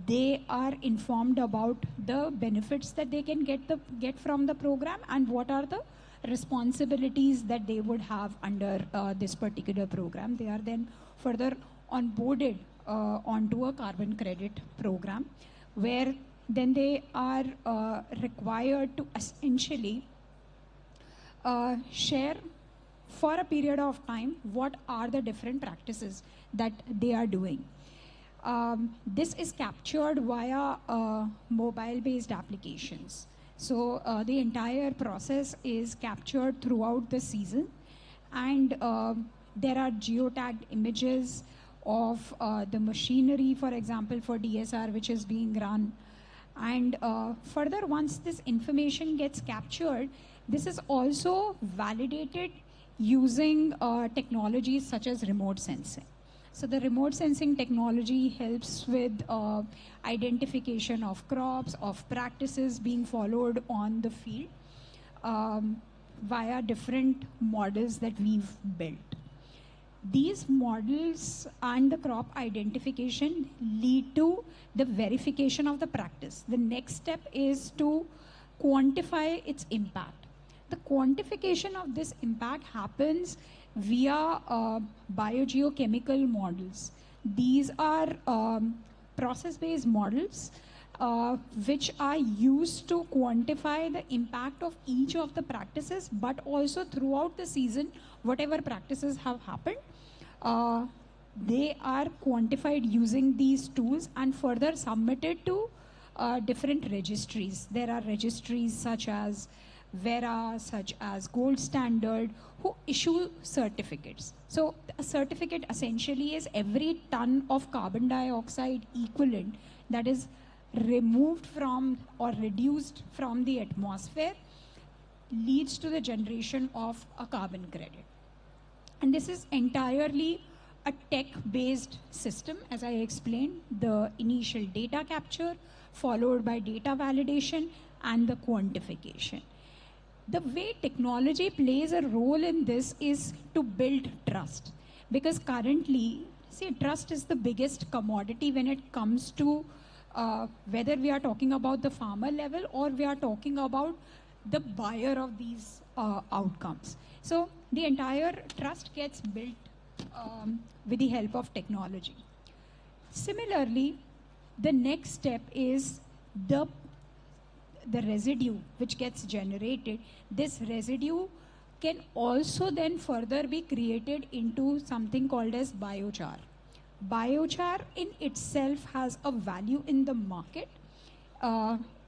they are informed about the benefits that they can get from the program and what are the responsibilities that they would have under this particular program. They are then further onboarded onto a carbon credit program, where then they are required to essentially share for a period of time what are the different practices that they are doing. This is captured via mobile-based applications. So the entire process is captured throughout the season, and there are geotagged images of the machinery, for example, for DSR, which is being run. And further, once this information gets captured, this is also validated using technologies such as remote sensing. So the remote sensing technology helps with identification of crops, of practices being followed on the field via different models that we've built. These models and the crop identification lead to the verification of the practice. The next step is to quantify its impact. The quantification of this impact happens via biogeochemical models. These are process-based models which are used to quantify the impact of each of the practices, but also throughout the season, whatever practices have happened, they are quantified using these tools and further submitted to different registries. There are registries such as Vera, such as Gold Standard, who issue certificates. So a certificate essentially is every ton of carbon dioxide equivalent that is removed from or reduced from the atmosphere leads to the generation of a carbon credit. And this is entirely a tech-based system, as I explained, the initial data capture, followed by data validation and the quantification. The way technology plays a role in this is to build trust. Because currently, see, trust is the biggest commodity when it comes to whether we are talking about the farmer level or we are talking about the buyer of these outcomes. So the entire trust gets built with the help of technology. Similarly, the next step is the residue which gets generated. This residue can also then further be created into something called as biochar. Biochar in itself has a value in the market.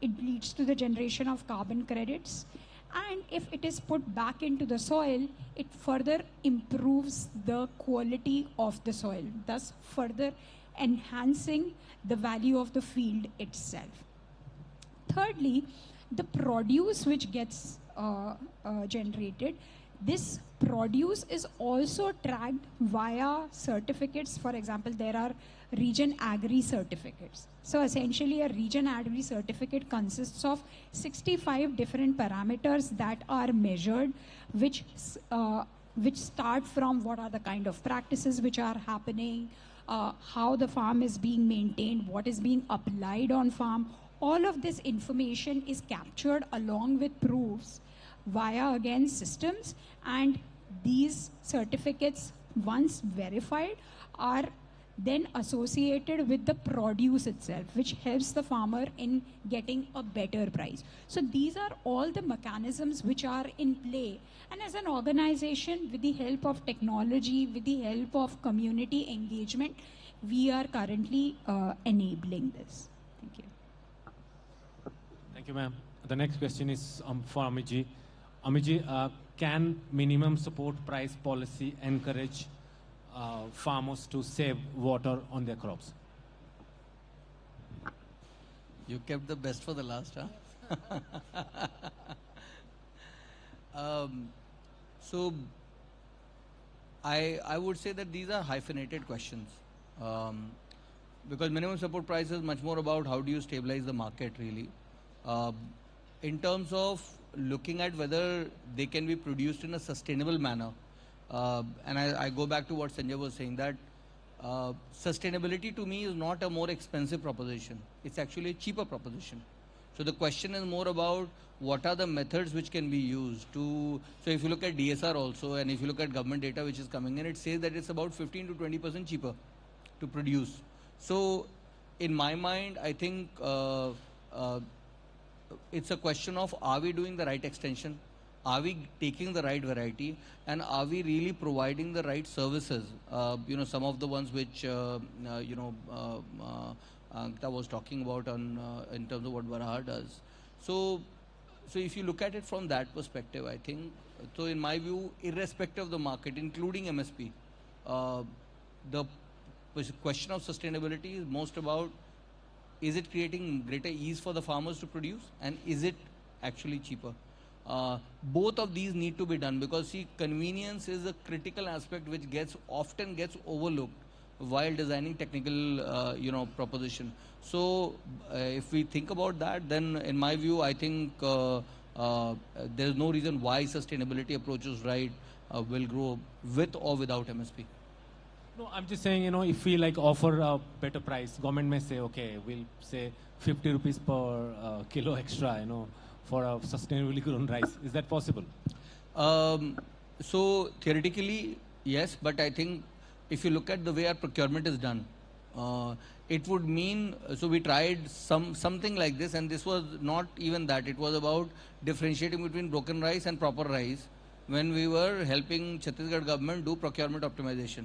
It leads to the generation of carbon credits. And if it is put back into the soil, it further improves the quality of the soil, thus further enhancing the value of the field itself. Thirdly, the produce which gets generated, this produce is also tracked via certificates. For example, there are region agri certificates. So essentially a region agri certificate consists of 65 different parameters that are measured, which start from what are the kind of practices which are happening, how the farm is being maintained, what is being applied on farm. All of this information is captured along with proofs via, again, systems, and these certificates, once verified, are then associated with the produce itself, which helps the farmer in getting a better price. So these are all the mechanisms which are in play. And as an organization, with the help of technology, with the help of community engagement, we are currently enabling this. Thank you. Thank you, ma'am. The next question is for Amitji. Amitji, can minimum support price policy encourage farmers to save water on their crops? You kept the best for the last, huh? So I would say that these are hyphenated questions. Because minimum support price is much more about how do you stabilize the market, really. In terms of looking at whether they can be produced in a sustainable manner, and I go back to what Sanjay was saying, that sustainability to me is not a more expensive proposition. It's actually a cheaper proposition. So the question is more about what are the methods which can be used to, so if you look at DSR also, and if you look at government data which is coming in, it says that it's about 15 to 20% cheaper to produce. So in my mind, I think it's a question of, are we doing the right extension? Are we taking the right variety? And are we really providing the right services? Some of the ones which, Ankita was talking about in terms of what Varaha does. So if you look at it from that perspective, I think, so in my view, irrespective of the market, including MSP, the question of sustainability is most about, is it creating greater ease for the farmers to produce, and is it actually cheaper? Both of these need to be done, because see, convenience is a critical aspect which often gets overlooked while designing technical proposition. So if we think about that, then in my view, I think there's no reason why sustainability approaches will grow with or without MSP. No, I'm just saying, if we offer a better price, government may say, okay, we'll say 50 rupees per kilo extra, for a sustainably grown rice. Is that possible? So theoretically, yes, but I think if you look at the way our procurement is done, it would mean, so we tried something like this, and this was not even that. It was about differentiating between broken rice and proper rice when we were helping Chhattisgarh government do procurement optimization.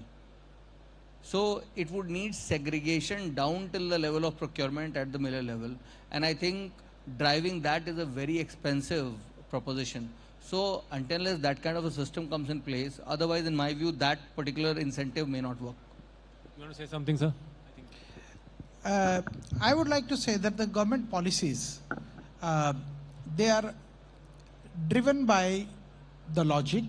So it would need segregation down till the level of procurement at the miller level. And I think driving that is a very expensive proposition. So until that kind of a system comes in place, otherwise in my view, that particular incentive may not work. You want to say something, sir? I would like to say that the government policies, they are driven by the logic,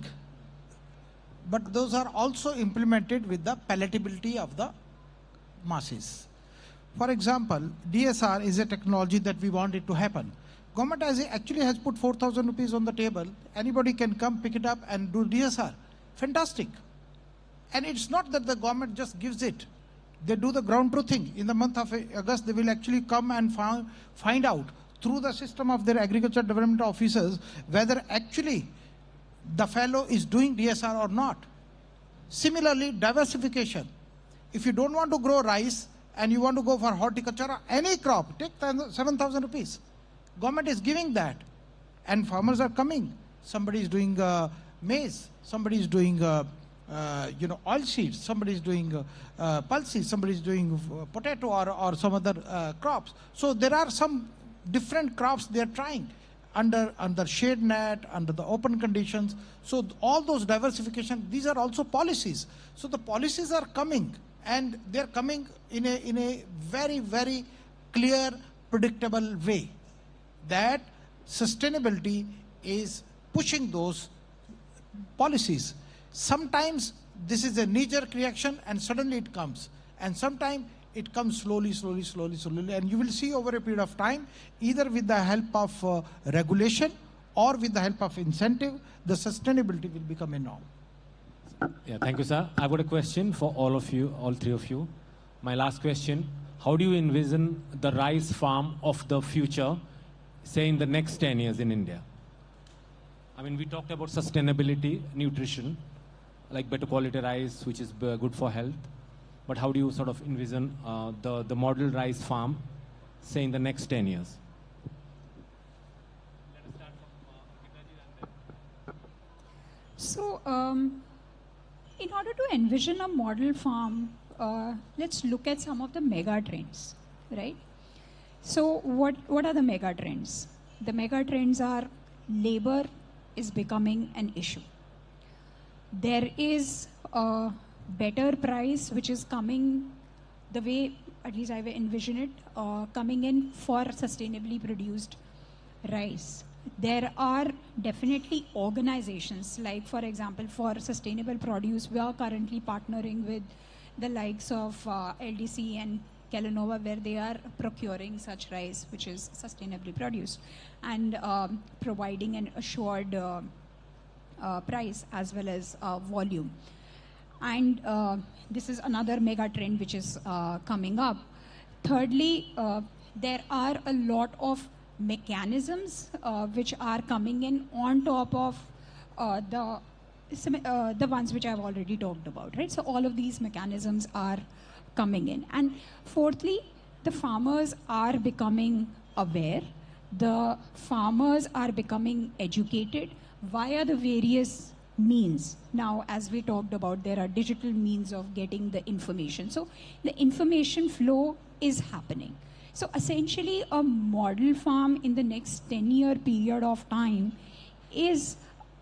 but those are also implemented with the palatability of the masses. For example, DSR is a technology that we want it to happen. Government actually has put 4,000 rupees on the table. Anybody can come pick it up and do DSR. Fantastic. And it's not that the government just gives it. They do the ground truthing. In the month of August, they will actually come and find out through the system of their agriculture development officers whether actually the fellow is doing DSR or not. Similarly, diversification. If you don't want to grow rice and you want to go for horticulture, any crop, take 7,000 rupees. Government is giving that. And farmers are coming. Somebody is doing maize. Somebody is doing oil seeds. Somebody is doing pulses. Somebody is doing potato or some other crops. So there are some different crops they are trying under shade net, under the open conditions. So all those diversification, these are also policies. So the policies are coming, and they're coming in a very, very clear, predictable way. That sustainability is pushing those policies. Sometimes this is a knee-jerk reaction and suddenly it comes. And sometimes it comes slowly, and you will see over a period of time, either with the help of regulation or with the help of incentive, the sustainability will become a norm. Yeah, thank you, sir. I've got a question for all of you, all three of you. My last question: how do you envision the rice farm of the future, say in the next 10 years in India? I mean, we talked about sustainability, nutrition, like better quality rice, which is good for health. But how do you sort of envision the model rice farm, say in the next 10 years? So, in order to envision a model farm, let's look at some of the mega trends, right? So, what are the mega trends? The mega trends are labor is becoming an issue. There is a better price which is coming the way, at least I envision it, coming in for sustainably produced rice. There are definitely organizations, like for example, for sustainable produce, we are currently partnering with the likes of LDC and Kellanova, where they are procuring such rice which is sustainably produced and providing an assured price as well as volume. And this is another mega trend which is coming up. Thirdly, there are a lot of mechanisms which are coming in on top of the ones which I've already talked about, right? So all of these mechanisms are coming in. And fourthly, the farmers are becoming aware. The farmers are becoming educated via the various means. Now, as we talked about, there are digital means of getting the information. So the information flow is happening. So essentially, a model farm in the next 10-year period of time is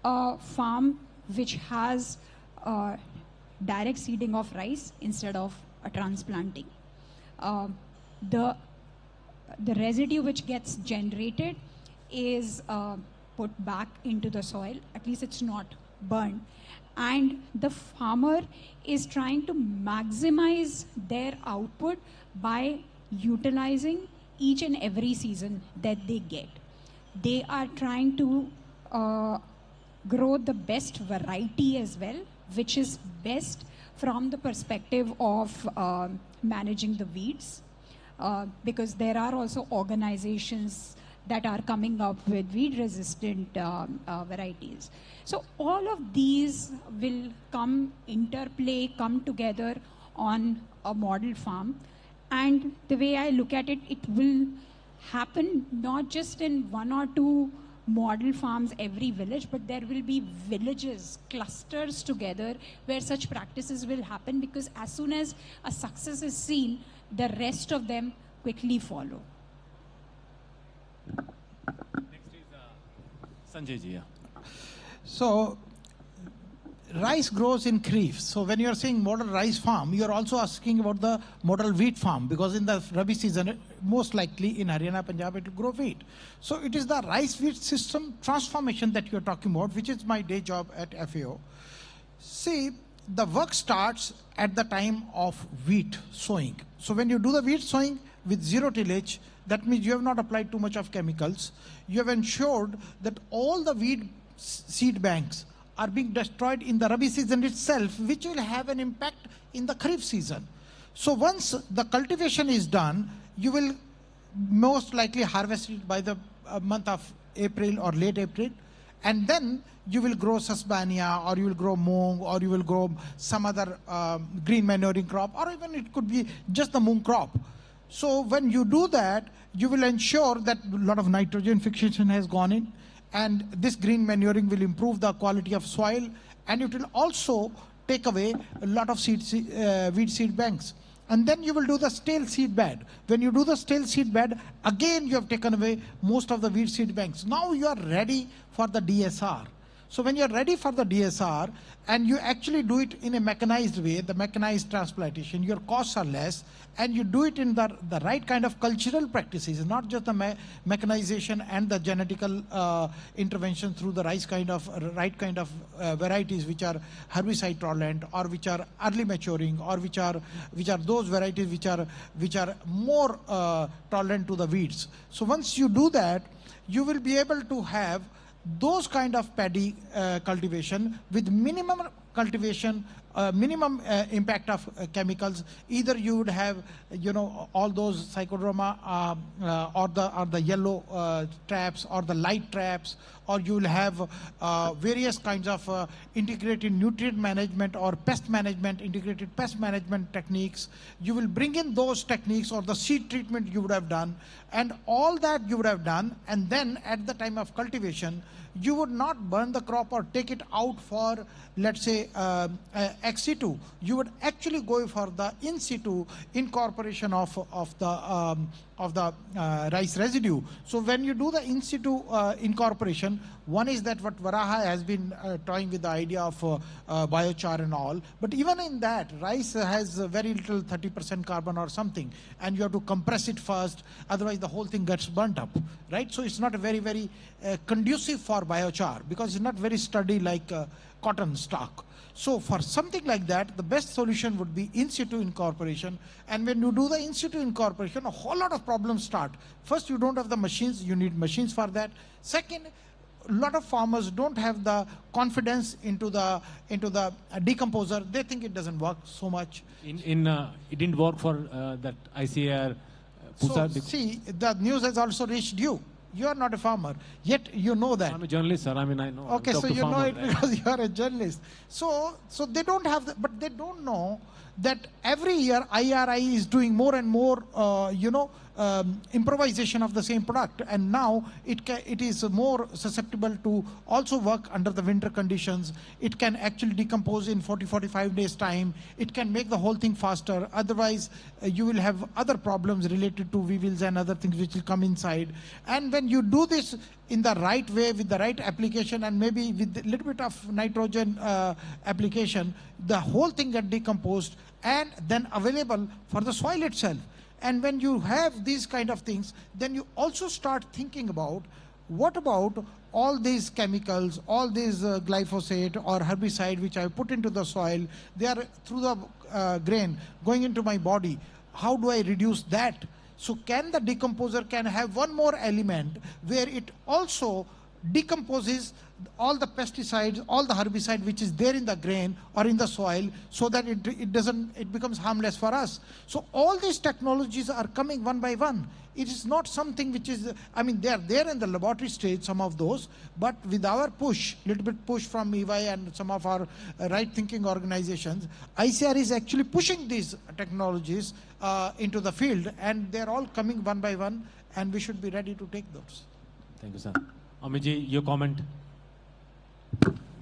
a farm which has direct seeding of rice instead of a transplanting. The residue which gets generated is put back into the soil. At least it's not burned. And the farmer is trying to maximize their output by utilizing each and every season that they get. They are trying to grow the best variety as well, which is best from the perspective of managing the weeds, because there are also organizations that are coming up with weed-resistant varieties. So all of these will come together on a model farm. And the way I look at it, it will happen not just in one or two model farms every village, but there will be villages, clusters together where such practices will happen, because as soon as a success is seen, the rest of them quickly follow. Next is Sanjay ji. So rice grows in kharif. So when you are saying model rice farm, you are also asking about the model wheat farm, because in the Rabi season, most likely in Haryana, Punjab, it will grow wheat. So it is the rice wheat system transformation that you are talking about, which is my day job at FAO. See, the work starts at the time of wheat sowing. So when you do the wheat sowing with zero tillage, that means you have not applied too much of chemicals. You have ensured that all the wheat seed banks are being destroyed in the Rabi season itself, which will have an impact in the Kharif season. So once the cultivation is done, you will most likely harvest it by the month of April or late April, and then you will grow Sasbania, or you will grow Moong, or you will grow some other green manuring crop, or even it could be just the Moong crop. So when you do that, you will ensure that a lot of nitrogen fixation has gone in, and this green manuring will improve the quality of soil, and it will also take away a lot of weed seed banks. And then you will do the stale seed bed. When you do the stale seed bed, again you have taken away most of the weed seed banks. Now you are ready for the DSR. So when you are ready for the DSR, and you actually do it in a mechanized way, the mechanized transplantation, your costs are less, and you do it in the right kind of cultural practices, not just the mechanization and the genetical intervention through the right kind of varieties which are herbicide tolerant, or which are early maturing, or which are those varieties which are more tolerant to the weeds. So once you do that, you will be able to have those kind of paddy cultivation with minimum cultivation, minimum impact of chemicals. Either you would have, all those Psychodroma or the yellow traps, or the light traps, or you will have various kinds of integrated nutrient management or pest management, integrated pest management techniques. You will bring in those techniques, or the seed treatment you would have done, and all that you would have done, and then at the time of cultivation, you would not burn the crop or take it out for, let's say, ex situ. You would actually go for the in situ incorporation of the rice residue. So when you do the in situ incorporation, one is that what Varaha has been toying with the idea of biochar and all, but even in that, rice has very little, 30% carbon or something, and you have to compress it first, otherwise the whole thing gets burnt up, right? So it's not very, very conducive for biochar, because it's not very sturdy like cotton stock. So for something like that, the best solution would be in situ incorporation. And when you do the in situ incorporation, a whole lot of problems start. First, you don't have the machines. You need machines for that. Second, a lot of farmers don't have the confidence into the decomposer. They think it doesn't work so much. It didn't work for that ICAR. So see, the news has also reached you. You are not a farmer, yet you know that. I'm a journalist, sir. I mean, I know. Okay, so you know farmer, it right? because you are a journalist. So they don't have, but they don't know that every year IRI is doing more and more, improvisation of the same product, and now it is more susceptible to also work under the winter conditions. It can actually decompose in 40-45 days time. It can make the whole thing faster. Otherwise, you will have other problems related to weevils and other things which will come inside. And when you do this in the right way, with the right application, and maybe with a little bit of nitrogen application, the whole thing gets decomposed and then available for the soil itself. And when you have these kind of things, then you also start thinking about, what about all these chemicals, all these glyphosate or herbicide which I put into the soil, they are through the grain going into my body. How do I reduce that? So can the decomposer can have one more element where it also decomposes all the pesticides, all the herbicide which is there in the grain or in the soil, so that it becomes harmless for us. So all these technologies are coming one by one. It is not something which is, I mean, they are there in the laboratory stage, some of those, but with our push, little bit push from EY and some of our right thinking organizations, ICR is actually pushing these technologies into the field, and they're all coming one by one, and we should be ready to take those. Thank you, sir. Amitji, your comment?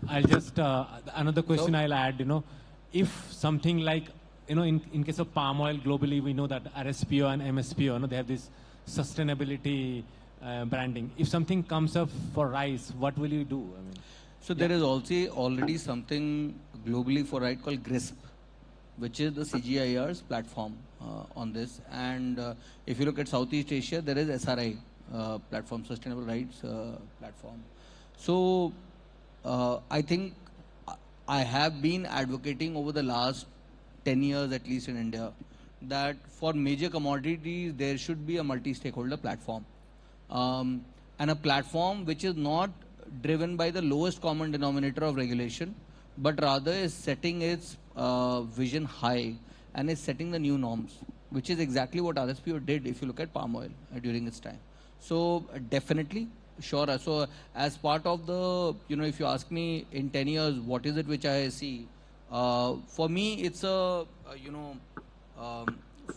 I'll just, another question I'll add, if something like, in case of palm oil globally, we know that RSPO and MSPO, they have this sustainability branding. If something comes up for rice, what will you do? I mean, so there is also already something globally for rice called GRISP, which is the CGIAR's platform on this. And if you look at Southeast Asia, there is SRI platform, Sustainable Rights platform. So I think I have been advocating over the last 10 years, at least in India, that for major commodities, there should be a multi-stakeholder platform. And a platform which is not driven by the lowest common denominator of regulation, but rather is setting its vision high and is setting the new norms, which is exactly what RSPO did if you look at palm oil during its time. So definitely, sure. So as part of the, if you ask me in 10 years, what is it which I see? For me, it's a,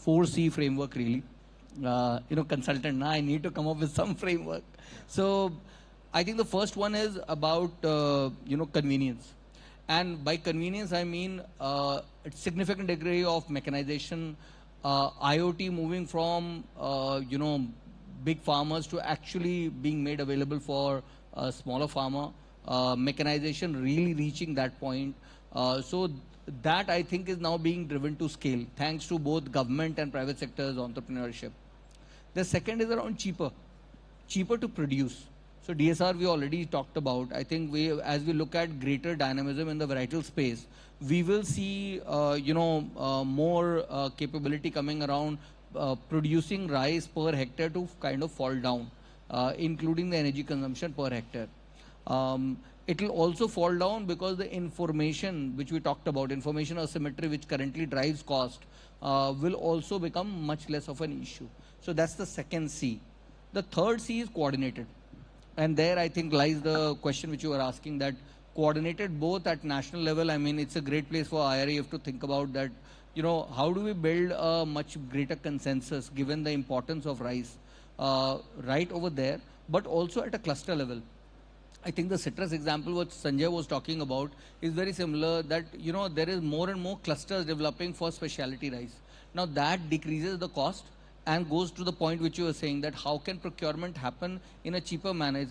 4C framework really. Consultant, now I need to come up with some framework. So I think the first one is about, convenience. And by convenience, I mean a significant degree of mechanization, IoT moving from, big farmers to actually being made available for a smaller farmer, mechanization really reaching that point. So that I think is now being driven to scale, thanks to both government and private sector's entrepreneurship. The second is around cheaper to produce. So DSR we already talked about. I think as we look at greater dynamism in the varietal space, we will see, more capability coming around producing rice per hectare to kind of fall down, including the energy consumption per hectare. It will also fall down because the information which we talked about, information asymmetry which currently drives cost, will also become much less of an issue. So that's the second C. The third C is coordinated. And there I think lies the question which you were asking, that coordinated both at national level. I mean, it's a great place for IREF to think about that, how do we build a much greater consensus given the importance of rice right over there, but also at a cluster level. I think the citrus example what Sanjay was talking about is very similar, that there is more and more clusters developing for specialty rice. Now that decreases the cost and goes to the point which you were saying, that how can procurement happen in a cheaper manner,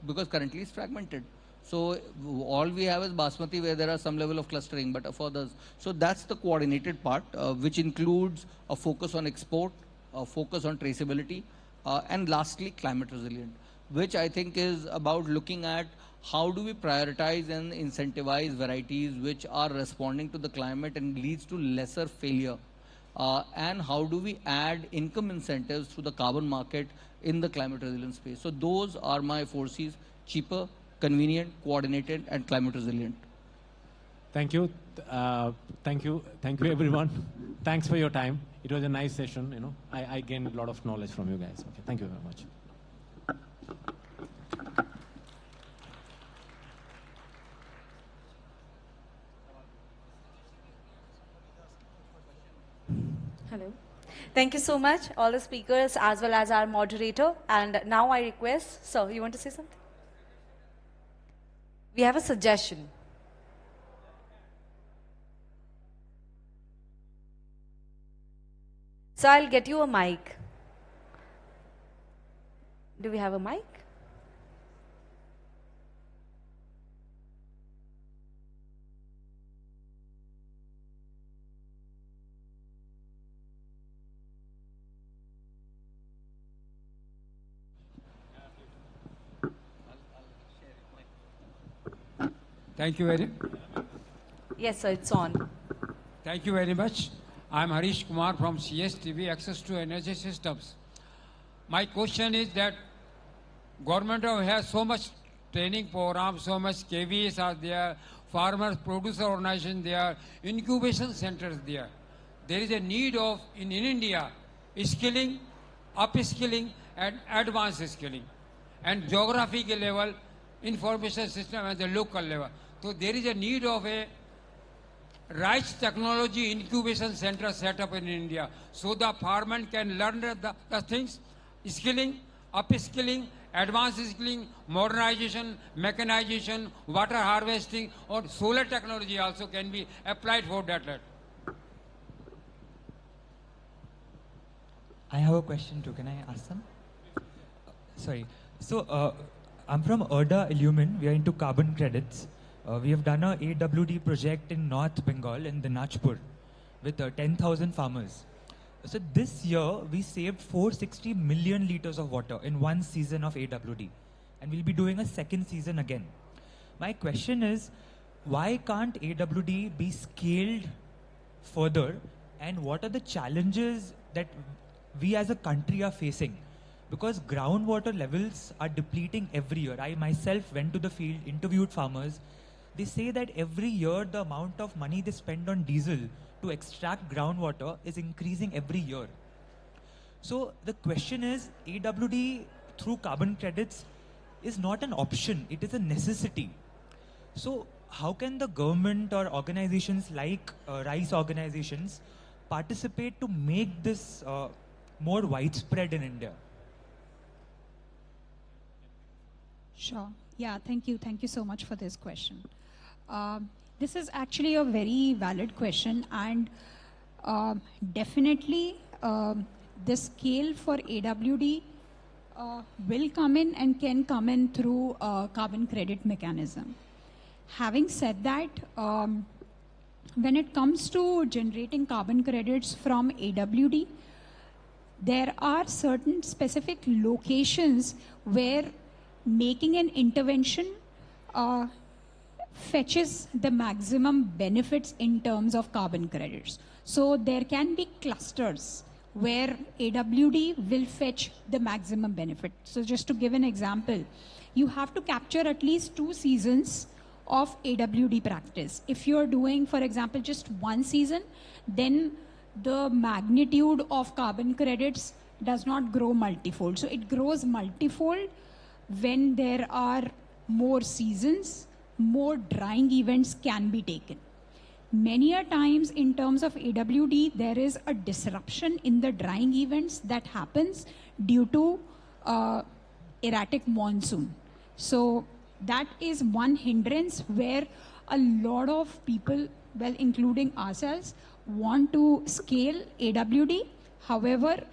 because currently it's fragmented. So all we have is basmati where there are some level of clustering, but for others. So that's the coordinated part, which includes a focus on export, a focus on traceability, and lastly climate resilient, which I think is about looking at how do we prioritize and incentivize varieties which are responding to the climate and leads to lesser failure. And how do we add income incentives through the carbon market in the climate resilient space. So those are my 4 Cs: cheaper, convenient, coordinated, and climate resilient. Thank you. Thank you everyone. Thanks for your time. It was a nice session. I gained a lot of knowledge from you guys. Okay, thank you very much. Hello. Thank you so much, all the speakers as well as our moderator. And now I request, sir, you want to say something? We have a suggestion. So I'll get you a mic. Do we have a mic? Thank you very Yes, sir, it's on. Thank you very much. I'm Harish Kumar from CSTV, Access to Energy Systems. My question is that government has so much training programs, so much KVs are there, farmers, producer organization there, incubation centers there. There is a need of, in India, skilling, upskilling and advanced skilling. And geographical level, information system at the local level. So there is a need of a rice technology incubation center set up in India so the farmer can learn the things, skilling, upskilling, advanced skilling, modernization, mechanization, water harvesting or solar technology also can be applied for that. I have a question too. Can I ask some? Sorry. So I'm from Erda Illumin. We are into carbon credits. We have done a AWD project in North Bengal in Dinajpur with 10,000 farmers. So this year we saved 460 million liters of water in one season of AWD, and we'll be doing a second season again. My question is, why can't AWD be scaled further, and what are the challenges that we as a country are facing? Because groundwater levels are depleting every year. I myself went to the field, interviewed farmers. They say that every year the amount of money they spend on diesel to extract groundwater is increasing every year. So the question is, AWD through carbon credits is not an option, it is a necessity. So how can the government or organizations like rice organizations participate to make this more widespread in India? Sure. Yeah, thank you. Thank you so much for this question. This is actually a very valid question, and definitely the scale for AWD will come in and can come in through carbon credit mechanism. Having said that, when it comes to generating carbon credits from AWD, there are certain specific locations where making an intervention fetches the maximum benefits in terms of carbon credits. So there can be clusters where AWD will fetch the maximum benefit. So just to give an example, you have to capture at least 2 seasons of AWD practice. If you're doing, for example, just 1 season, then the magnitude of carbon credits does not grow multifold. So it grows multifold when there are more seasons, more drying events can be taken. Many a times in terms of AWD, there is a disruption in the drying events that happens due to erratic monsoon. So that is one hindrance where a lot of people, well, including ourselves, want to scale AWD. However,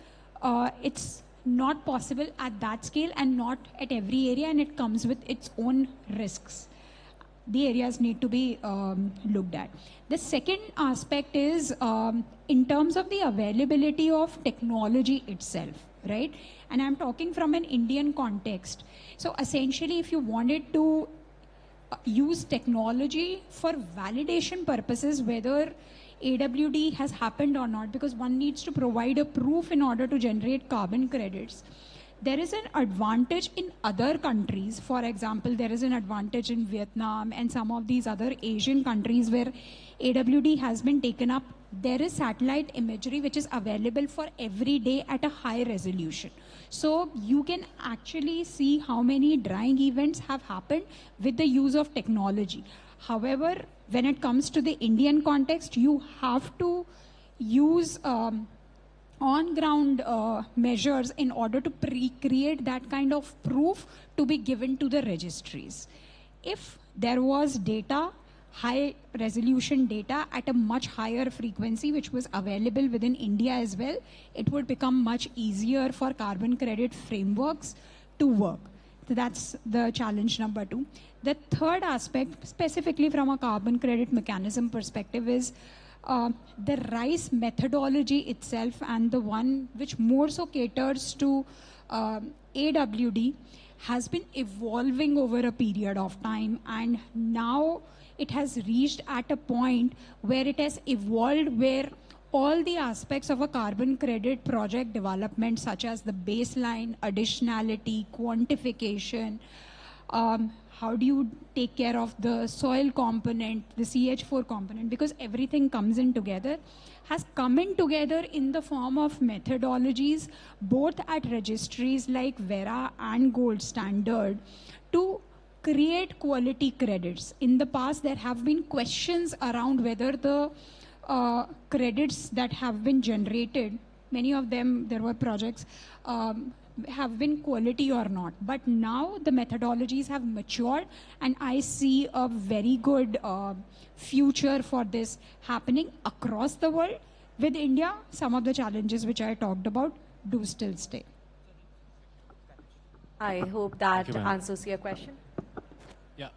it's not possible at that scale and not at every area, and it comes with its own risks. The areas need to be looked at. The second aspect is in terms of the availability of technology itself, right? And I'm talking from an Indian context. So essentially, if you wanted to use technology for validation purposes, whether AWD has happened or not, because one needs to provide a proof in order to generate carbon credits. There is an advantage in other countries. For example, there is an advantage in Vietnam and some of these other Asian countries where AWD has been taken up. There is satellite imagery which is available for every day at a high resolution. So you can actually see how many drying events have happened with the use of technology. However, when it comes to the Indian context, you have to use on-ground measures in order to create that kind of proof to be given to the registries. If there was data, high resolution data at a much higher frequency which was available within India as well, it would become much easier for carbon credit frameworks to work. So that's the challenge number 2. The third aspect, specifically from a carbon credit mechanism perspective, is the rice methodology itself, and the one which more so caters to AWD has been evolving over a period of time, and now it has reached at a point where it has evolved where all the aspects of a carbon credit project development, such as the baseline, additionality, quantification, How do you take care of the soil component, the CH4 component, because everything comes in together, has come in together in the form of methodologies, both at registries like Vera and Gold Standard, to create quality credits. In the past, there have been questions around whether the credits that have been generated, many of them, there were projects, have been quality or not. But now the methodologies have matured, and I see a very good future for this happening across the world. With India, some of the challenges which I talked about do still stay. I hope that Thank you, ma'am. answers your question. Yeah.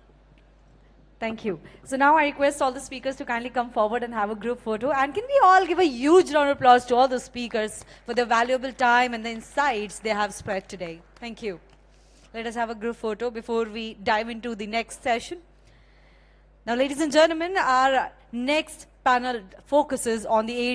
Thank you. So now I request all the speakers to kindly come forward and have a group photo. And can we all give a huge round of applause to all the speakers for their valuable time and the insights they have spread today. Thank you. Let us have a group photo before we dive into the next session. Now, ladies and gentlemen, our next panel focuses on the area